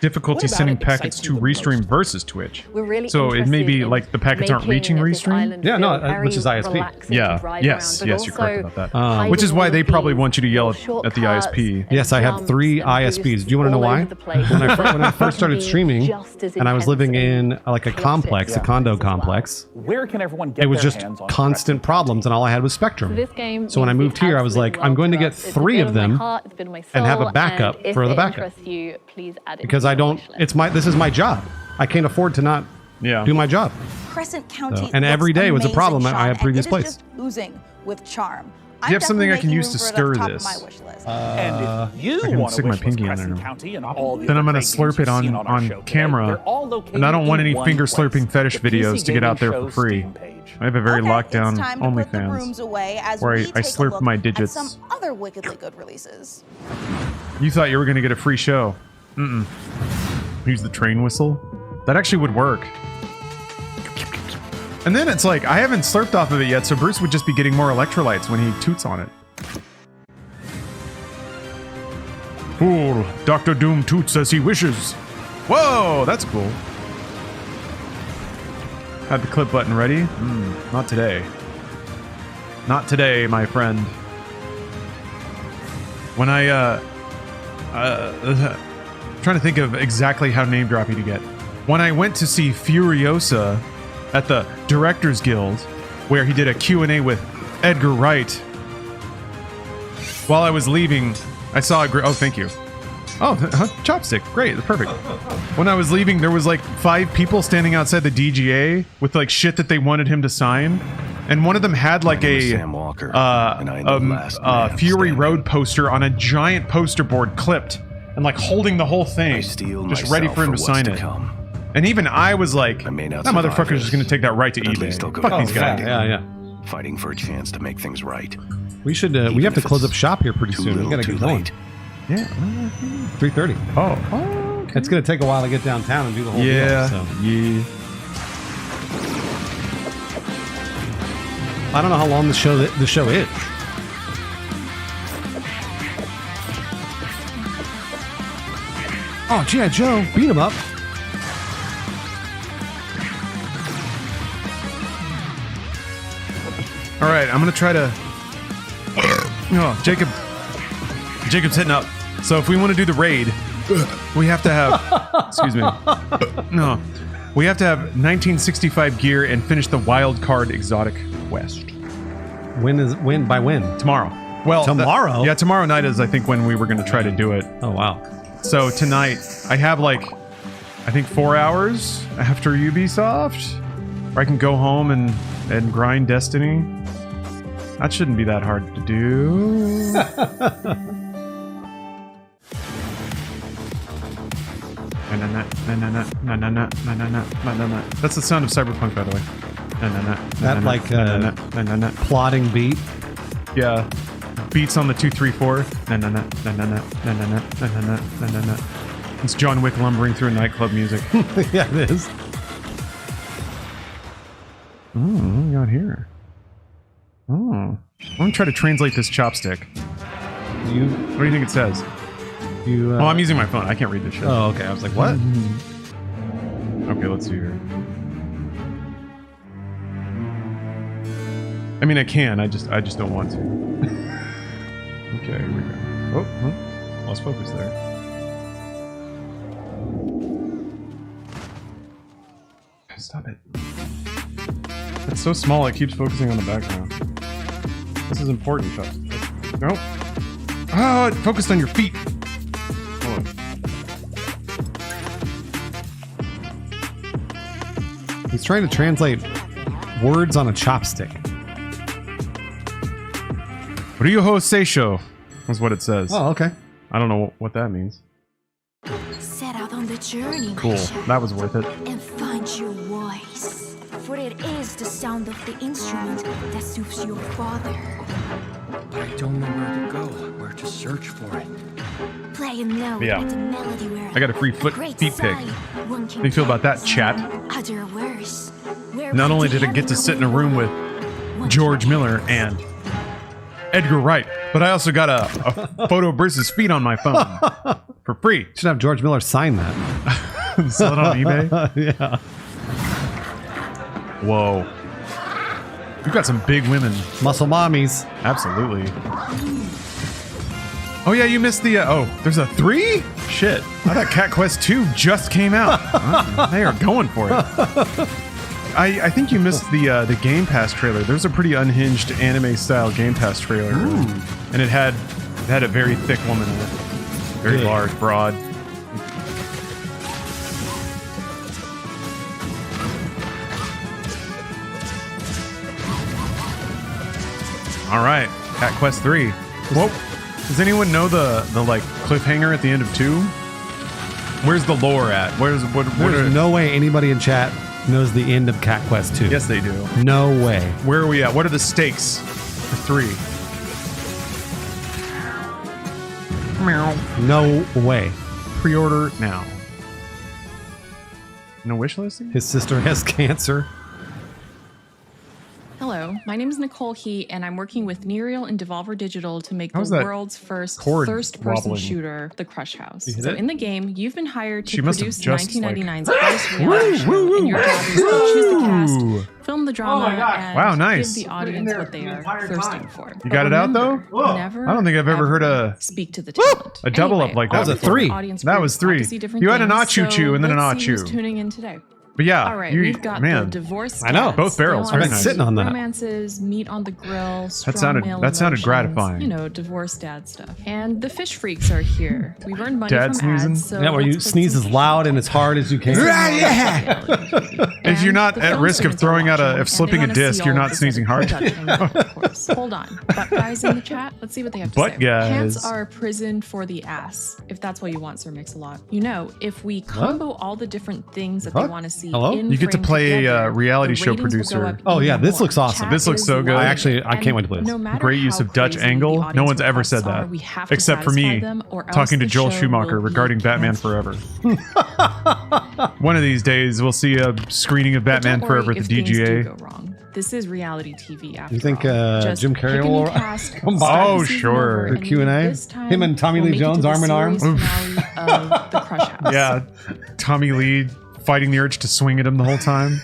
difficulty sending packets to Restream versus Twitch. So it may be like the packets aren't reaching Restream. Yeah, no, which is ISP. Yeah, yes, you're correct about that. Which is why they probably want you to yell at the ISP. Yes, I have 3 ISPs. Do you want to know why? When I first started streaming, and I was living in like a complex, a condo complex, Where can everyone get it was their just hands on constant problems, and all I had was Spectrum. So when I moved here, I was like, I'm going to get 3 of them and have a backup for the backup. Because I don't. This is my job. I can't afford to not do my job. Crescent County. And every day was a problem Sean, I had previous and it place. is just oozing with charm. Do you have something I can use to stir this? And if you I can want stick to my wish pinky in Crescent there. County and all the Then I'm other gonna great slurp games it you've seen our on show today, camera, they're all located and I don't want in any one finger place. slurping fetish The videos PC to get out there Gaming for free. Show's Steam page. I have a very locked down It's time to put the brooms OnlyFans away as where we I take a slurp look my at digits. some other wickedly good releases. You thought you were gonna get a free show? Use the train whistle. That actually would work. And then it's like I haven't slurped off of it yet, so Bruce would just be getting more electrolytes when he toots on it. Fool, Dr. Doom toots as he wishes. Whoa, that's cool. Had the clip button ready? Not today. Not today, my friend. When trying to think of exactly how name droppy to get. When I went to see Furiosa at the Directors Guild, where he did a Q&A with Edgar Wright, while I was leaving, I saw a oh, thank you. Oh, chopstick. Great. That's perfect. When I was leaving, there was like 5 people standing outside the DGA with like shit that they wanted him to sign. And one of them had like a Fury Road poster on a giant poster board clipped and like holding the whole thing, just ready for him to sign it. And even I was like, that motherfucker's just going to take that right to eBay. Fuck these guys. Yeah. Fighting for a chance to make things right. We should. We have to close up shop here pretty soon. We gotta get going. Yeah. 3:30. Oh. Okay. It's gonna take a while to get downtown and do the whole deal. So. Yeah. I don't know how long the show is. Oh, G.I. Joe, beat him up. All right, I'm gonna try to. Oh, Jacob's hitting up. So if we want to do the raid, we have to have. Excuse me. No, we have to have 1965 gear and finish the wild card exotic quest. When? By when? Tomorrow. Well, tomorrow. Yeah, tomorrow night is I think when we were going to try to do it. Oh wow. So tonight I have like, I think 4 hours after Ubisoft, where I can go home and grind Destiny. That shouldn't be that hard to do. That's the sound of Cyberpunk, by the way. That like plodding beat. Yeah, beats on the 2, 3, 4. It's John Wick lumbering through nightclub music. Yeah, it is. Oh, what do we got here? Oh, I'm gonna try to translate this chopstick. What do you think it says? Oh, I'm using my phone. I can't read this shit. Oh, okay. I was like, what? Okay, let's see here. I mean, I can. I just don't want to. Okay, here we go. Oh, lost focus there. Stop it. It's so small, it keeps focusing on the background. This is important, Chuck. Nope. Oh, it focused on your feet. Hold on. He's trying to translate words on a chopstick. Ryuho Seisho is what it says. Oh, okay. I don't know what that means. Set out on the journey, my Cool. child, That was worth it. and find your voice. For it is the sound of the instrument that soothes your father. But I don't know where to go, where to search for it. Play a note Yeah. with the melody where I got a free feet pick. How do you feel about that, chat? other words. Not only did I get to sit in a room with George Miller and Edgar Wright, but I also got a photo of Bruce's feet on my phone for free. Should have George Miller sign that. Sell it on eBay? Yeah. Whoa. We've got some big women. Muscle mommies. Absolutely. Oh yeah, you missed the, there's a 3? Shit. I thought Cat Quest 2 just came out. They are going for it. I think you missed the Game Pass trailer. There's a pretty unhinged anime-style Game Pass trailer. And it had a very thick woman in it. Very large, broad. All right, Cat Quest 3. Whoa. Does anyone know the like cliffhanger at the end of 2? Where's the lore at? There's no way anybody in chat knows the end of Cat Quest 2. Yes, they do. No way. Where are we at? What are the stakes for 3? No way. Pre-order now. No wish listing? His sister has cancer. Hello, my name is Nicole Heat, and I'm working with Nereal and Devolver Digital to make How's the that world's first cord first-person wobbling? shooter, The Crush House. You hit So it? in the game, you've been hired to She must have produce just, 1999's hottest reality show, and your job is to choose the cast, film the drama, and Wow, nice. give the audience what they are thirsting for. You got it out though? Never, I don't think I've ever heard a speak to the talent. a double up like that. That was a before. 3. That was 3. You had an achu and then an Let's see who's achu. tuning in today. But yeah, All right, you, we've got the man, divorce. I know. Both barrels. I've been sitting on that. Romances, meat on the grill. That sounded emotions, gratifying. You know, divorce dad stuff. And the fish freaks are here. We've earned money Dad from sneezing? ads, so Yeah, where you let's put sneeze some as loud and as hard as you can. if you're not the at film risk of students are throwing out watching, if slipping a and they wanna disc, see you're all not of sneezing the hard. production, of course. Hold on. Butt guys in the chat, let's see what they have to Butt say. guys. Pants are a prison for the ass, if that's what you want, Sir Mix-a-Lot. You know, if we combo all the different things that they What? want to see Hello? in You get to frame play together, a reality the show ratings will go producer. up Oh yeah, even this more. looks awesome. Chat This looks is so good. loaded, I can't wait to play this. no matter Great use how of Dutch crazy the angle. No audience one's ever requests said are, that, we have to except for satisfy me them, or else talking to the Joel show Schumacher will be regarding Batman canceled. Forever. One of these days, we'll see a screening of But Batman don't worry Forever at if the things do DGA. go wrong. This is reality TV after You think all. Just Jim pick Carrey a new will cast, come start by? the Oh, season sure. over, For Q&A? and this time Him and Tommy we'll Lee make it to Jones the arm in arm? series finale of The Crush House. Yeah, Tommy Lee fighting the urge to swing at him the whole time.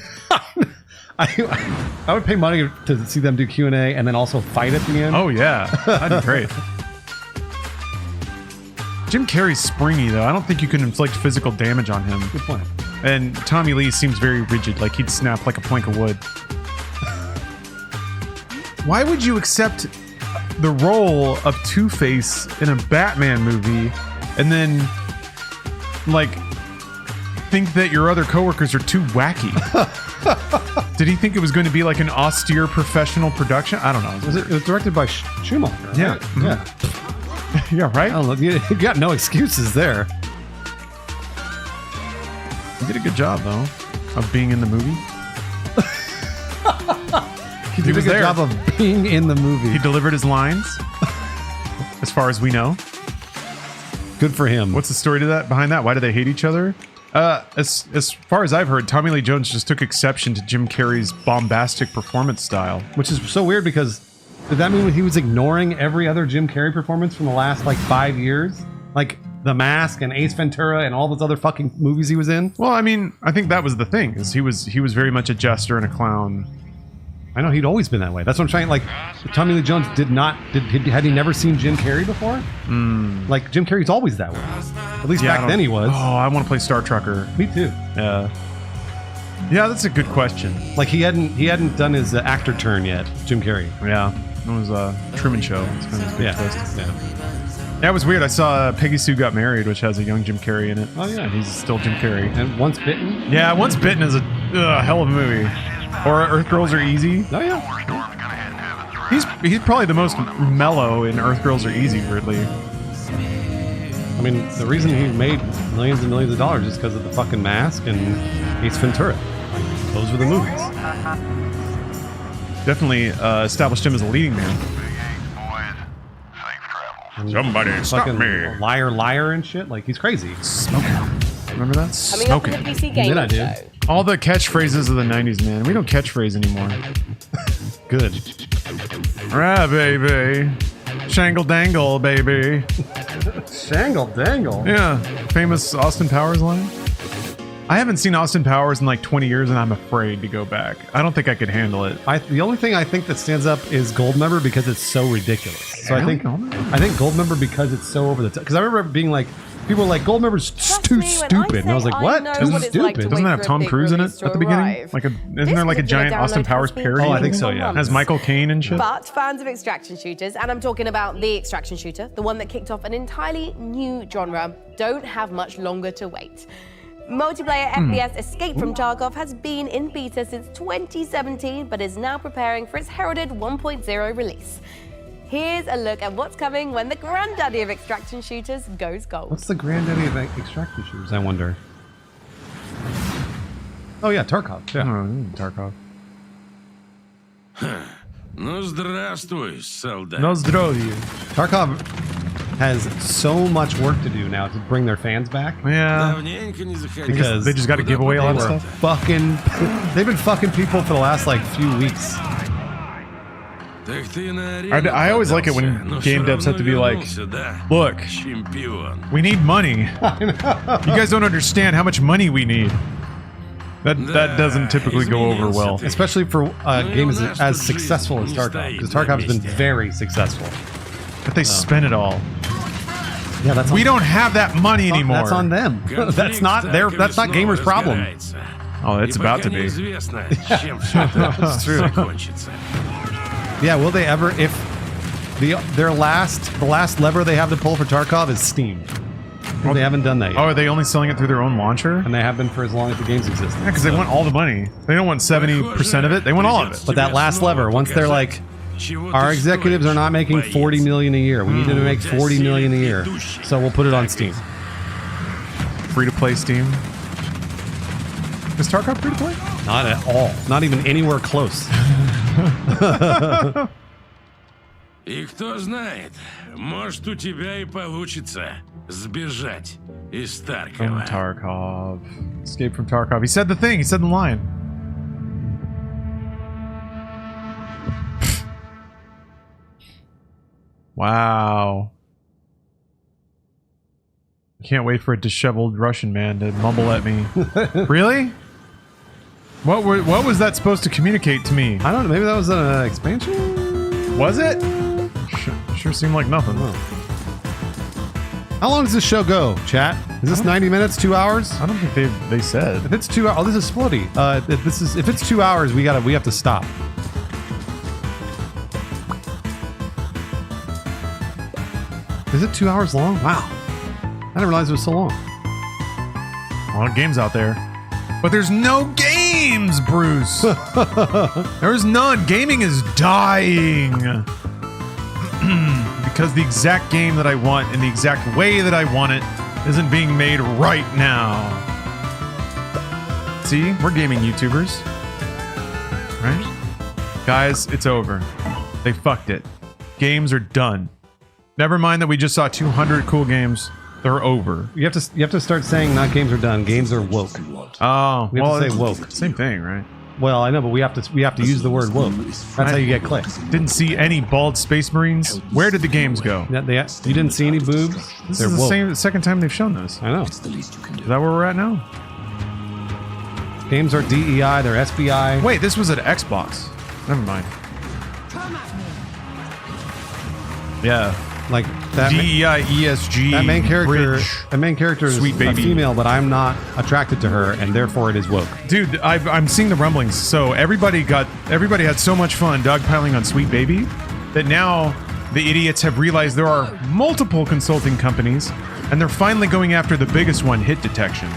I would pay money to see them do Q&A and then also fight at the end. Oh yeah, that'd be great. Jim Carrey's springy though. I don't think you can inflict physical damage on him. Good point. And Tommy Lee seems very rigid, like he'd snap like a plank of wood. Why would you accept the role of Two-Face in a Batman movie and then, like, think that your other coworkers are too wacky? Did he think it was going to be like an austere professional production? I don't know. It was directed by Schumacher. Right? Yeah. Yeah. Yeah, right? I don't know. You got no excuses there. He did a good job, though, of being in the movie. He did a good job of being in the movie. He delivered his lines, as far as we know. Good for him. What's the story to that? Behind that? Why do they hate each other? As far as I've heard, Tommy Lee Jones just took exception to Jim Carrey's bombastic performance style. Which is so weird because did that mean he was ignoring every other Jim Carrey performance from the last like 5 years? Like The Mask and Ace Ventura and all those other fucking movies he was in? Well, I mean, I think that was the thing, is he was very much a jester and a clown. I know he'd always been that way. That's what I'm trying. Like, Tommy Lee Jones had he never seen Jim Carrey before? Like, Jim Carrey's always that way. At least back then he was. Oh, I want to play Star Trucker. Me too. Yeah. Yeah, that's a good question. Like, he hadn't done his actor turn yet, Jim Carrey. Yeah. It was Truman Show. It's kind of his big twist. Yeah. That was weird. I saw Peggy Sue Got Married, which has a young Jim Carrey in it. Oh, yeah. He's still Jim Carrey. And Once Bitten? Yeah, Once Bitten is a hell of a movie. Or Earth Girls Are Easy. Oh, yeah. He's probably the most mellow in Earth Girls Are Easy, weirdly. I mean, the reason he made millions and millions of dollars is because of the fucking Mask and Ace Ventura. Those were the movies. Definitely established him as a leading man. Somebody stop me. Liar and shit. Like, he's crazy. Smoking. Remember that? Coming up in the PC Gaming Show. All the catchphrases of the 90s, man. We don't catchphrase anymore. Good. Rah, baby. Shangle dangle, baby. Shangle dangle? Yeah. Famous Austin Powers line. I haven't seen Austin Powers in like 20 years and I'm afraid to go back. I don't think I could handle it. The only thing I think that stands up is Goldmember because it's so ridiculous. So Really? I think Goldmember because it's so over the top. Because I remember being like, people were like, Goldmember's too stupid. And I was like, what? Doesn't that have Tom Cruise in it at the beginning? Isn't there like a giant Austin Powers parody? Oh, I think so, yeah. Has Michael Caine and shit? But fans of extraction shooters, and I'm talking about the extraction shooter, the one that kicked off an entirely new genre, don't have much longer to wait. Multiplayer FPS Escape from Tarkov has been in beta since 2017, but is now preparing for its heralded 1.0 release. Here's a look at what's coming when the granddaddy of extraction shooters goes gold. What's the granddaddy of extraction shooters, I wonder? Oh, yeah, Tarkov. Yeah. Tarkov. Ну, здравствуй, солдат. No zdrowie. Tarkov has so much work to do now to bring their fans back. Yeah. Because they just got to give away a lot of stuff. They've been fucking people for the last like few weeks. I always like it when game devs have to be like, look, we need money. You guys don't understand how much money we need. That doesn't typically go over well. Especially for games as successful as Tarkov. Because Tarkov has been very successful. But they spend it all. Yeah, that's we don't have that money anymore. That's on them. That's not gamers' problem. Oh, it's about to be. That's true. Yeah, will they ever? If the last lever they have to pull for Tarkov is Steam. Well, they haven't done that yet. Oh, are they only selling it through their own launcher? And they have been for as long as the game's existed. Yeah, because they want all the money. They don't want 70% of it. They want all of it. But that last lever, once they're like, our executives are not making $40 million a year. We need to make $40 million a year. So we'll put it on Steam. Free to play Steam. Is Tarkov free to play? Not at all. Not even anywhere close. И кто знает, может у тебя и получится сбежать из Таркова. From Tarkov. Escape from Tarkov. He said the thing. He said the line. Wow. Can't wait for a disheveled Russian man to mumble at me. Really? What was that supposed to communicate to me? I don't know. Maybe that was an expansion? Was it? Sure seemed like nothing. How long does this show go, chat? Is this 90 minutes, 2 hours? I don't think they said. If it's 2 hours, oh, this is Splitty. If it's 2 hours, we have to stop. Is it 2 hours long? Wow. I didn't realize it was so long. A lot of games out there. But there's no games, Bruce! There's none. Gaming is dying. Because the exact game that I want in the exact way that I want it isn't being made right now. See? We're gaming YouTubers. Right? Guys, it's over. They fucked it. Games are done. Never mind that we just saw 200 cool games. They're over. You have to start saying not games are done. Games are woke. Oh, we have to say woke. Same thing, right? Well, I know, but we have to use the word woke. That's how you get clicks. Didn't see any bald space marines. Where did the games go? You didn't see any boobs. This is the second time they've shown this. I know. Is that where we're at now? Games are DEI. They're SBI. Wait, this was at Xbox. Never mind. Yeah. Like that DEIESG. That main character. Bridge. That main character is Sweet baby. a female, but I'm not attracted to her, and therefore it is woke. Dude, I'm seeing the rumblings. So everybody had so much fun dogpiling on Sweet Baby that now the idiots have realized there are multiple consulting companies, and they're finally going after the biggest one, hit detection.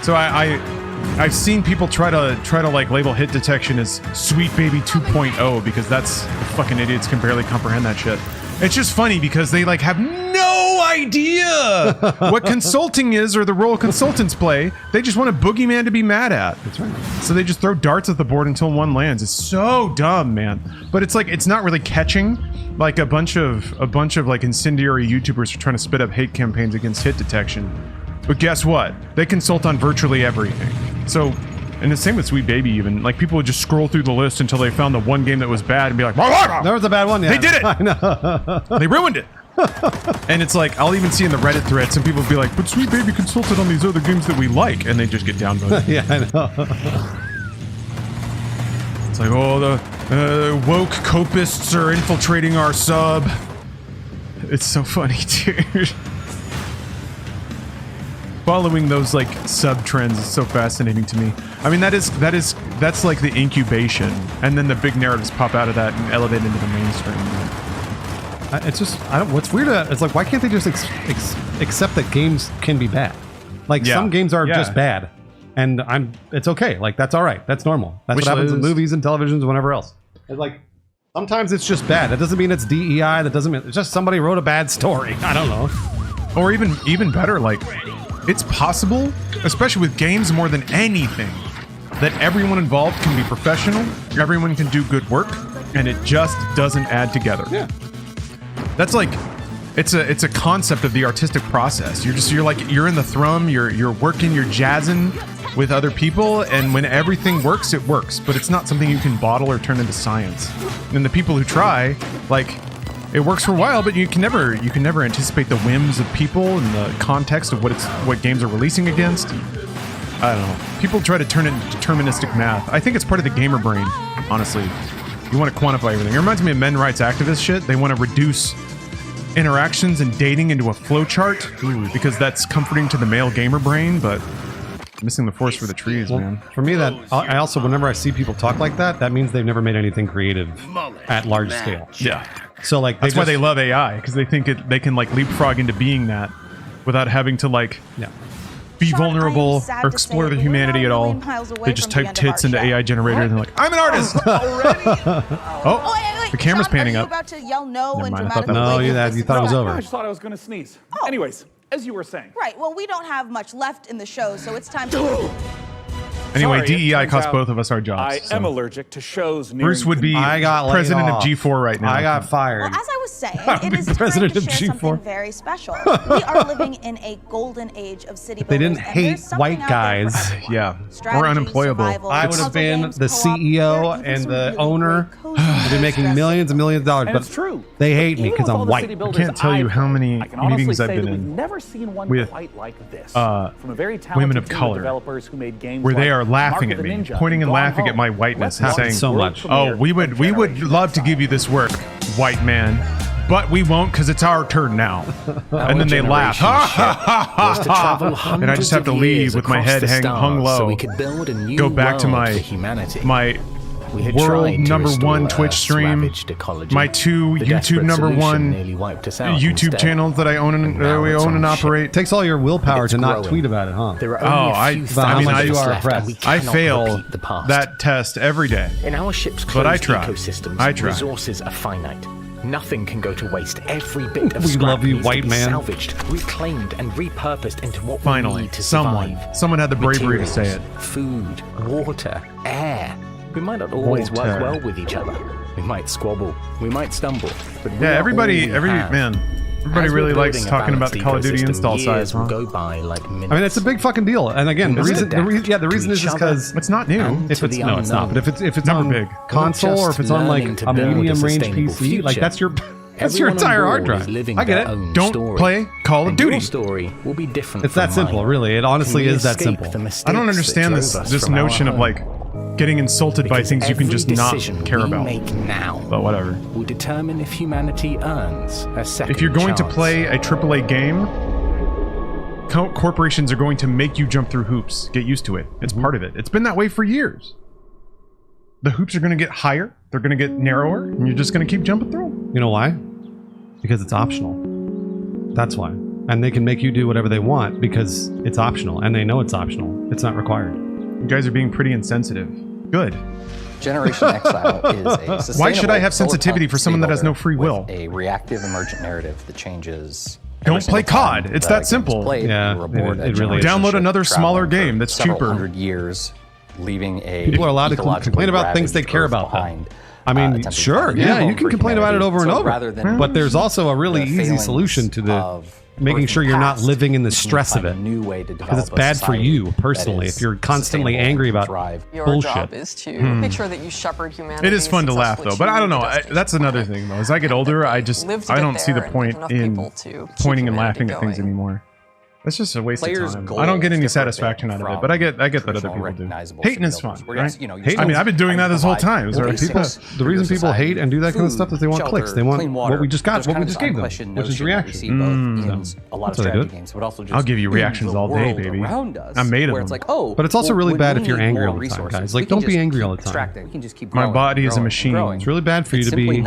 So I've seen people try to like label hit detection as Sweet Baby 2.0 because that's fucking idiots can barely comprehend that shit. It's just funny because they like have no idea what consulting is or the role consultants play. They just want a boogeyman to be mad at. That's right. So they just throw darts at the board until one lands. It's so dumb, man. But it's like it's not really catching. Like a bunch of like incendiary YouTubers are trying to spit up hate campaigns against hit detection. But guess what? They consult on virtually everything. So, and the same with Sweet Baby even. Like, people would just scroll through the list until they found the one game that was bad and be like, That was a bad one, yeah. They did it! I know. They ruined it! And it's like, I'll even see in the Reddit thread, some people be like, but Sweet Baby consulted on these other games that we like, and they just get downvoted. Yeah, I know. It's like, oh, the woke copists are infiltrating our sub. It's so funny, dude. Following those like sub trends is so fascinating to me. I mean, that's like the incubation, and then the big narratives pop out of that and elevate into the mainstream. It's just, what's weird, it's like, why can't they just accept that games can be bad? Like, some games are just bad, and it's okay. Like, that's all right. That's normal. That's what happens in movies and televisions and whatever else. It's like, sometimes it's just bad. That doesn't mean it's DEI. That doesn't mean it's just somebody wrote a bad story. I don't know. Or even better, like, it's possible, especially with games more than anything, that everyone involved can be professional, everyone can do good work, and it just doesn't add together. Yeah. That's like, it's a concept of the artistic process. You're in the thrum, you're working, you're jazzing with other people, and when everything works, it works. But it's not something you can bottle or turn into science. And the people who try, like, it works for a while, but you can never anticipate the whims of people and the context of what games are releasing against. I don't know. People try to turn it into deterministic math. I think it's part of the gamer brain, honestly. You want to quantify everything. It reminds me of men rights activist shit. They want to reduce interactions and dating into a flowchart because that's comforting to the male gamer brain, but missing the forest for the trees, man. For me, I also, whenever I see people talk like that, that means they've never made anything creative at large scale. Yeah. So like that's why they love AI, because they think they can like leapfrog into being that without having to like be vulnerable or explore the humanity at all. They just type tits into AI generator and they're like, I'm an artist! Oh, the camera's panning up. About to yell no and you thought it was over. I just thought I was going to sneeze. Anyways, as you were saying. Right, well, we don't have much left in the show, so it's time to... Anyway, Sorry, DEI cost both of us our jobs. I am allergic to shows near... Bruce would be president of G4 right now. I got fired. Well, as I was saying, it is time to share something very special. We are living in a golden age of city builders. They didn't hate white guys. Yeah. Or unemployable. I would have been the CEO and the owner. I've been making millions and millions of dollars, but it's true. They hate me because I'm white. I can't tell you how many meetings I've been in never seen one with quite like this. From a very talented women of team color developers who made games where they like are laughing Mark at of the me, Ninja, pointing and Gone laughing Home. at my whiteness and Let's saying, watch so much. "Oh, we would love to give you this work, white man, but we won't because it's our turn now." And then they laugh, and I just have to leave with my head hung low. So we could build a new go back to world for humanity. my We had world tried to number restore one Twitch Earth's stream, ravaged ecology. my two The YouTube desperate number solution one nearly wiped us out YouTube instead. channels that I own and now we it's own on and ship. operate. It takes all your willpower to not growing. tweet about it, huh? There are only a few thousand of us left, and we I cannot fail repeat the past. that test every day. In our ship's But I closed try. ecosystems, I try. resources are finite. Nothing can go to waste. Every bit of We scrap love you, needs white to be man. salvaged, reclaimed, and repurposed into what we Finally, need to survive. someone had the bravery to say it. Food, water, air. We might not always work Water. well with each other. We might squabble. We might stumble. But we Yeah, are everybody all we have. everybody As really we're likes building a talking about the balanced Call of Duty ecosystem, install years size, will huh? go by like minutes. I mean, it's a big fucking deal. And again, the reason is just because it's not new. If it's no, it's not. But if it's Never on big. console or if it's on like a medium range PC, like that's your Everyone entire on hard board drive. is living I get their it. own Don't story. play Call of And Duty. Your story will be different. It's that from simple, mine. really. It honestly Can we is that escape simple. the mistakes I don't that understand drove this us this from our notion of home? like getting insulted by things you can just not care about. Make now but whatever. Will determine if humanity earns a second If you're going to chance. play a AAA game, corporations are going to make you jump through hoops. Get used to it. It's part of it. It's been that way for years. The hoops are going to get higher. They're going to get narrower, and you're just going to keep jumping through them. You know why? Because it's optional. That's why. And they can make you do whatever they want because it's optional, and they know it's optional. It's not required. You guys are being pretty insensitive. Good. Generation Exile is a sustainable, why should I have sensitivity for someone that has no free will? A reactive emergent narrative that changes. Don't play COD. It's that simple. Played, yeah, it really is. Download another smaller game that's cheaper. 100 years, leaving a people are allowed to complain about things they care about. I mean, sure, yeah, you can complain about it over and over. But there's also a really easy solution to the making sure you're not living in the stress of it. Because it's bad for you personally if you're constantly angry about Your bullshit. job is to make sure that you shepherd humanity. It is fun to laugh though, but I don't know. That's another thing though. As I get older, I don't see the point in pointing and laughing at things anymore. It's just a waste of time. I don't get any satisfaction out of it, but I get that other people do. Hating is fun, right? I mean, I've been doing that this whole time. The reason people hate and do that kind of stuff is they want clicks. They want what we just got, what we just gave them, which is reaction. That's what they do. I'll give you reactions all day, baby. I'm made of them. But it's also really bad if you're angry all the time, guys. Like, don't be angry all the time. My body is a machine. It's really bad for you to be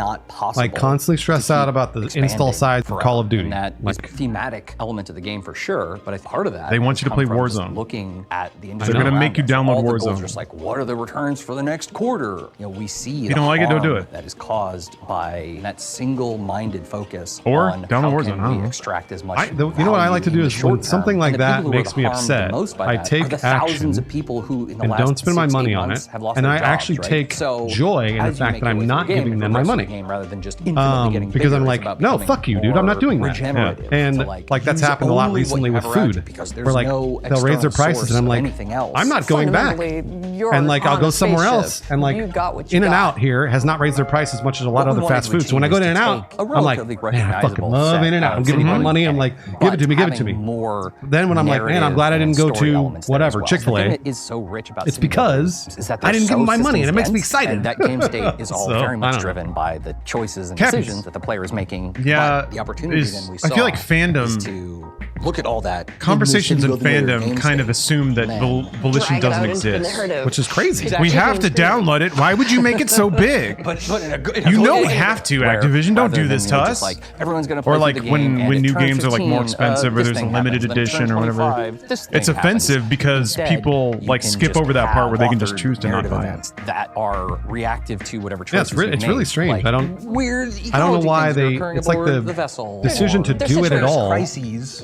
like constantly stressed out about the install size for Call of Duty. Like thematic element of the game for sure. But I think part of that they want you to play Warzone. Looking at the industry, they're going to make you download Warzone. Just like, what are the returns for the next quarter? You know, we see. If you don't like it, don't do it. That is caused by that single-minded focus or on download how Warzone. can we extract as much. You know what I like to do is when something like that makes me upset, I take action of people who in the and last don't spend my money on it, and I actually take joy in the fact that I'm not giving them my money. Rather than just because I'm like, no, fuck you, dude. I'm not doing that. And like that's happened a lot recently with food. Where like they'll raise their prices and I'm like, I'm not going back. And like I'll go somewhere else and like In-N-Out here has not raised their price as much as a lot of other fast foods. So when I go to In-N-Out, I'm like, man, I fucking love In-N-Out. I'm giving my money. I'm like, give it to me, give it to me. Then when I'm like, man, I'm glad I didn't go to whatever Chick-fil-A. It's because I didn't give them my money and it makes me excited. That game state is all very much driven by the choices and decisions that the player is making. Yeah, the opportunity then we saw. I feel like fandom to look at all that. Conversations in fandom kind of assume that volition doesn't exist, which is crazy. We have to download it. Why would you make it so big? You know we have to, Activision. Don't do this to us. Or like when new games are like more expensive or there's a limited edition or whatever. It's offensive because people like skip over that part where they can just choose to not buy it. That are reactive to whatever choices. Yeah, it's really strange. I don't know why it's like the decision to do it at all is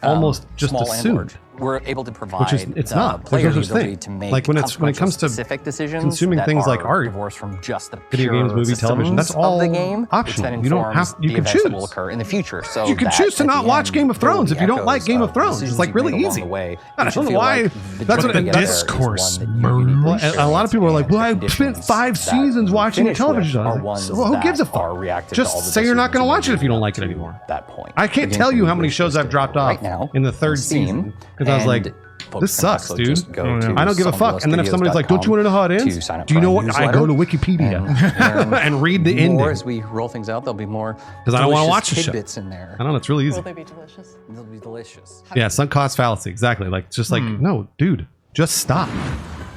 almost just assumed. We're able to provide it's not. There's no such thing. To make like when it comes to specific decisions consuming things like art, from just the video games, movie, television, that's all the game, optional. You don't have. You can choose. Will occur in the future. So you can choose to not watch Game of Thrones if you don't like Game of Thrones. It's like really easy. I don't know why. That's what the discourse. Well, a lot of people are like, "Well, I spent 5 seasons watching television." Well, who gives a fuck? Just say you're not going to watch it if you don't like it anymore. That point. I can't tell you how many shows I've dropped off in the 3rd season because I was like, this sucks, dude. I don't give a fuck. And then if somebody's like, don't you want to know how it ends? Do you know what? I go to Wikipedia and read the ending. As we roll things out, there'll be more because I don't want to watch the show. Tidbits in there. I don't know. It's really easy. Will they be delicious? They'll be delicious. Yeah, sunk cost fallacy. Exactly. Like, just like, no, dude, just stop.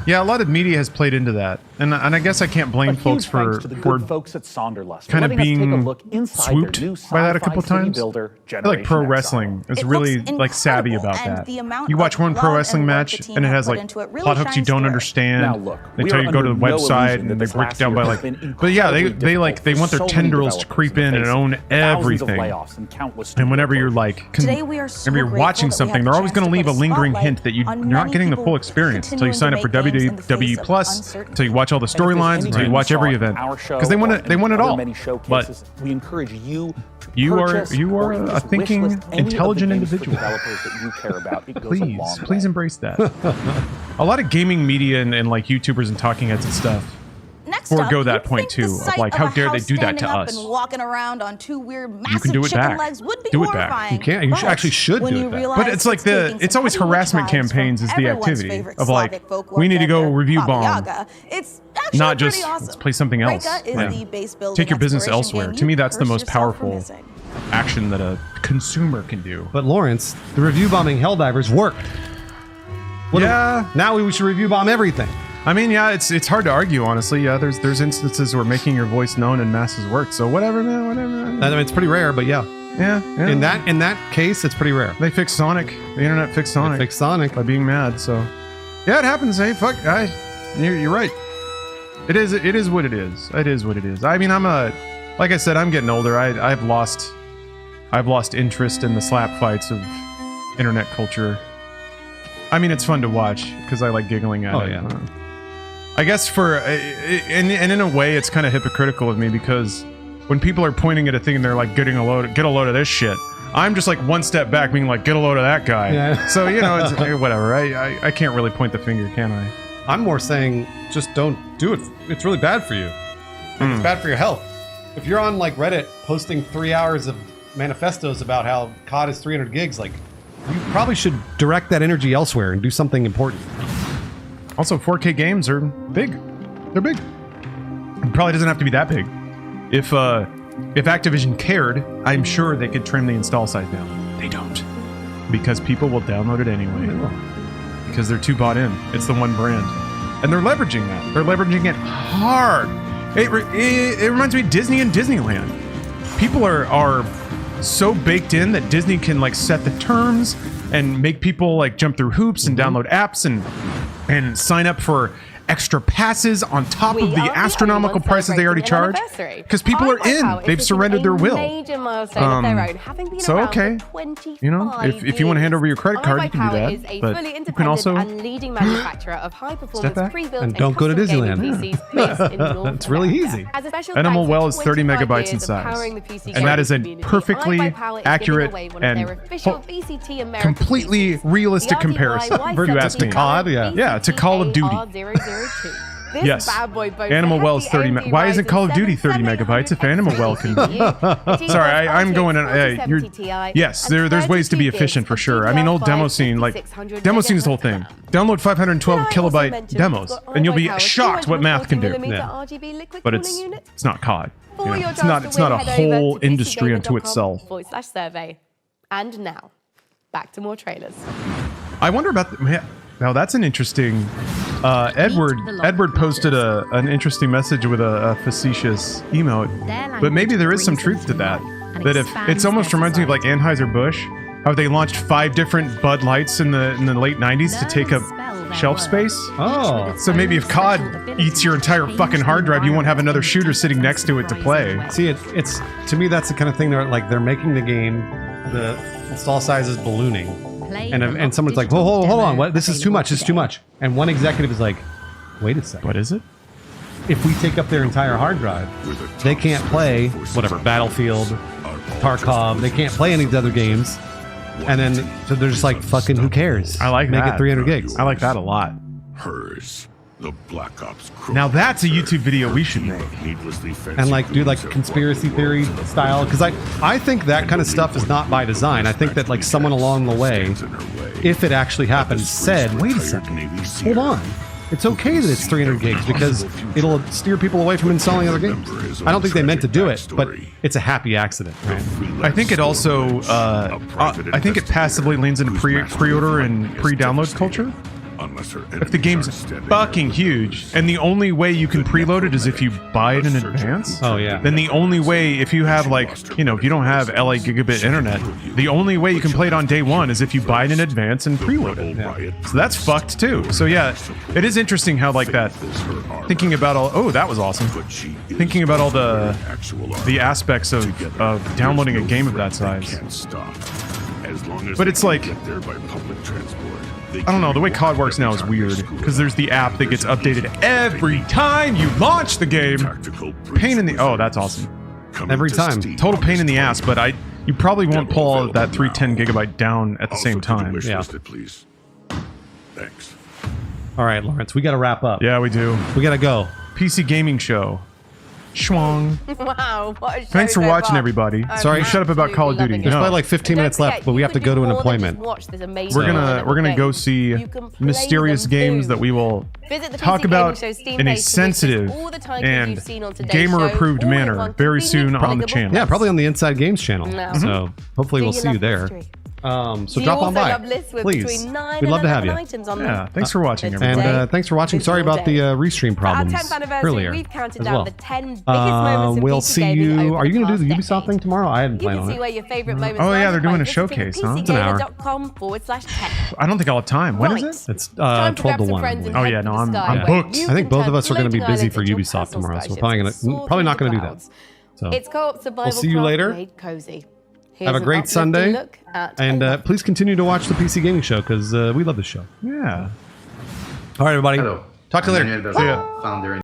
Yeah, a lot of media has played into that, and I guess I can't blame folks for folks at Sonderlust kind of being swooped by that a couple times. I feel like pro wrestling is really like savvy about that. You watch one pro wrestling match, and it has like plot hooks you don't understand. They tell you to go to the website, and they break it down by like. But yeah, they want their tendrils to creep in and own everything. And whenever you're like, whenever you're watching something, they're always going to leave a lingering hint that you're not getting the full experience until you sign up for WWE Plus, until you watch all the storylines, until you watch every event, because they want it all. But we encourage you you are a thinking, intelligent individual. Please embrace that. A lot of gaming media and like YouTubers and talking heads and stuff forego that point too, of like, how dare they do that to us? And walking around on two weird, You massive can do it chicken back. legs would be Do it horrifying. back. You can't. You actually should do it back. But it's like it's always harassment campaigns is the activity of like, we need to go review bomb. It's not just awesome. let's play something else. Take your business elsewhere. To me, that's the most powerful action that a consumer can do. But Lawrence, the review bombing Helldivers worked. Now we should review bomb everything. I mean, yeah, it's hard to argue, honestly. Yeah, there's instances where making your voice known in masses works. So whatever, man, whatever. I mean, it's pretty rare, but yeah. Yeah. In that case, it's pretty rare. They fixed Sonic. The internet fixed Sonic. Fixed Sonic by being mad. So yeah, it happens. Hey, fuck, you're right. It is what it is. It is what it is. I mean, like I said, I'm getting older. I've lost interest in the slap fights of internet culture. I mean, it's fun to watch because I like giggling at it. Oh yeah. I guess and in a way, it's kind of hypocritical of me because when people are pointing at a thing and they're like, get a load of this shit, I'm just like one step back, being like, get a load of that guy. Yeah. So it's whatever. I can't really point the finger, can I? I'm more saying just don't do it. It's really bad for you. It's bad for your health. If you're on like Reddit posting 3 hours of manifestos about how COD is 300 gigs, like you probably should direct that energy elsewhere and do something important. Also, 4K games are big. They're big. It probably doesn't have to be that big. If Activision cared, I'm sure they could trim the install size down. They don't. Because people will download it anyway. Because they're too bought in. It's the one brand. And they're leveraging that. They're leveraging it hard. It reminds me of Disney and Disneyland. People are so baked in that Disney can like set the terms and make people like jump through hoops and download apps and sign up for extra passes on top of the astronomical prices they already charge, because people are in. They've surrendered their will. So okay, you know, if you want to hand over your credit card, you can do that. But you can also step back and don't go to Disneyland. It's really easy. Animal Well is 30 megabytes in size, and that is a perfectly accurate and completely realistic comparison. If you ask me, COD, yeah, to Call of Duty. Yes. Animal Well is 30 megabytes. Why isn't Call of Duty 30 megabytes if Animal Well can be? Sorry, I'm going on. Yes, there's ways to be efficient for sure. I mean, old demo scene, like, demo scene is the whole thing. Download 512 kilobyte demos, and you'll be shocked what math can do. Yeah. But it's not COD. You know, it's not a whole industry unto itself. /survey. And now, back to more trailers. I wonder about now that's an interesting. Edward posted an interesting message with a facetious emote, but maybe there is some truth to that. That if it's almost reminds me of like Anheuser-Busch, how they launched 5 different Bud Lights in the late 90s to take up shelf space. Oh, so maybe if COD eats your entire fucking hard drive, you won't have another shooter sitting next to it to play. See, it's to me that's the kind of thing they're making the game, the install size is ballooning. And someone's like, whoa, hold on, what? This is too much. It's too much. And one executive is like, wait a second. What is it? If we take up their entire hard drive, they can't play whatever Battlefield, Tarkov. They can't play any of the other games. And then so they're just like, fucking, who cares? I like Make that. it 300 gigs. I like that a lot. Hers. The Black Ops crew. Now that's a YouTube video we should make. And like do like conspiracy theory style, because I think that kind of stuff is not by design. I think that like someone along the way, if it actually happened, said, wait a second, hold on. It's okay that it's 300 gigs because it'll steer people away from installing other games. I don't think they meant to do it, but it's a happy accident, right? I think it also, I think it passively leans into pre-order and pre-download culture. If the game's fucking huge, and the only way you can preload it is if you buy it in advance. Oh yeah. Then the only way, if you have like, you know, if you don't have LA gigabit internet, the only way you can play it on day one is if you buy it in advance and preload it. Yeah. So that's fucked too. So yeah, it is interesting how like that. Thinking about all, that was awesome. Thinking about all the aspects of downloading a game of that size. But it's like, I don't know, the way COD works now is weird, because there's the app that gets updated every time you launch the game. Pain in the... Oh, that's awesome. Every time. Total pain in the ass, but you probably won't pull all of that 310 gigabyte down at the same time. Yeah. Thanks. All right, Lawrence, we got to wrap up. Yeah, we do. We got to go. PC gaming show. Schwong. Wow. What a show Thanks for so watching, far. everybody. I'm Sorry, shut up about Call of Duty. loving it. There's No. probably like 15 minutes left, but we have to go to an appointment. Watch this amazing We're gonna go see mysterious games that we will Visit the talk PC about Gaming Show Steam in a page to witness sensitive all the tycoons and you've seen on today's gamer-approved show, all in manner one very soon convenient, on the clickable channel. Yeah, probably on the Inside Games channel. No. So hopefully Do we'll you see you love there. history? So Do you drop on also by, love lists with please. between 9 We'd love to and have you. 11 items on Yeah, them? thanks for watching, everybody. And thanks for watching. Sorry about the restream For our problems 10th anniversary, earlier we've counted as down well. the 10 biggest moments in We'll PC see gaming you. over Are you going to do the past Ubisoft thing tomorrow? I hadn't You planned can on see it. where your favorite moments Oh, yeah, are they're doing by a visiting showcase, huh? It's an hour. PCGamer.com/10. I don't think I'll have time. When is it? It's Time to 12 grab to some 1. friends and Oh head yeah, to no, the I'm sky, booked. where you I think can both of us are turn going to be floating busy for islands into Ubisoft personal tomorrow, so we're starships and probably soar not through going to the do that. clouds. So It's co-op survival see you craft later. made cozy. Have a Here's an great uplifting Sunday, look at and please continue to watch the PC Gaming Show because we love this show. Yeah. All right, everybody. Hello. Talk to you later. Daniel See ya. Founder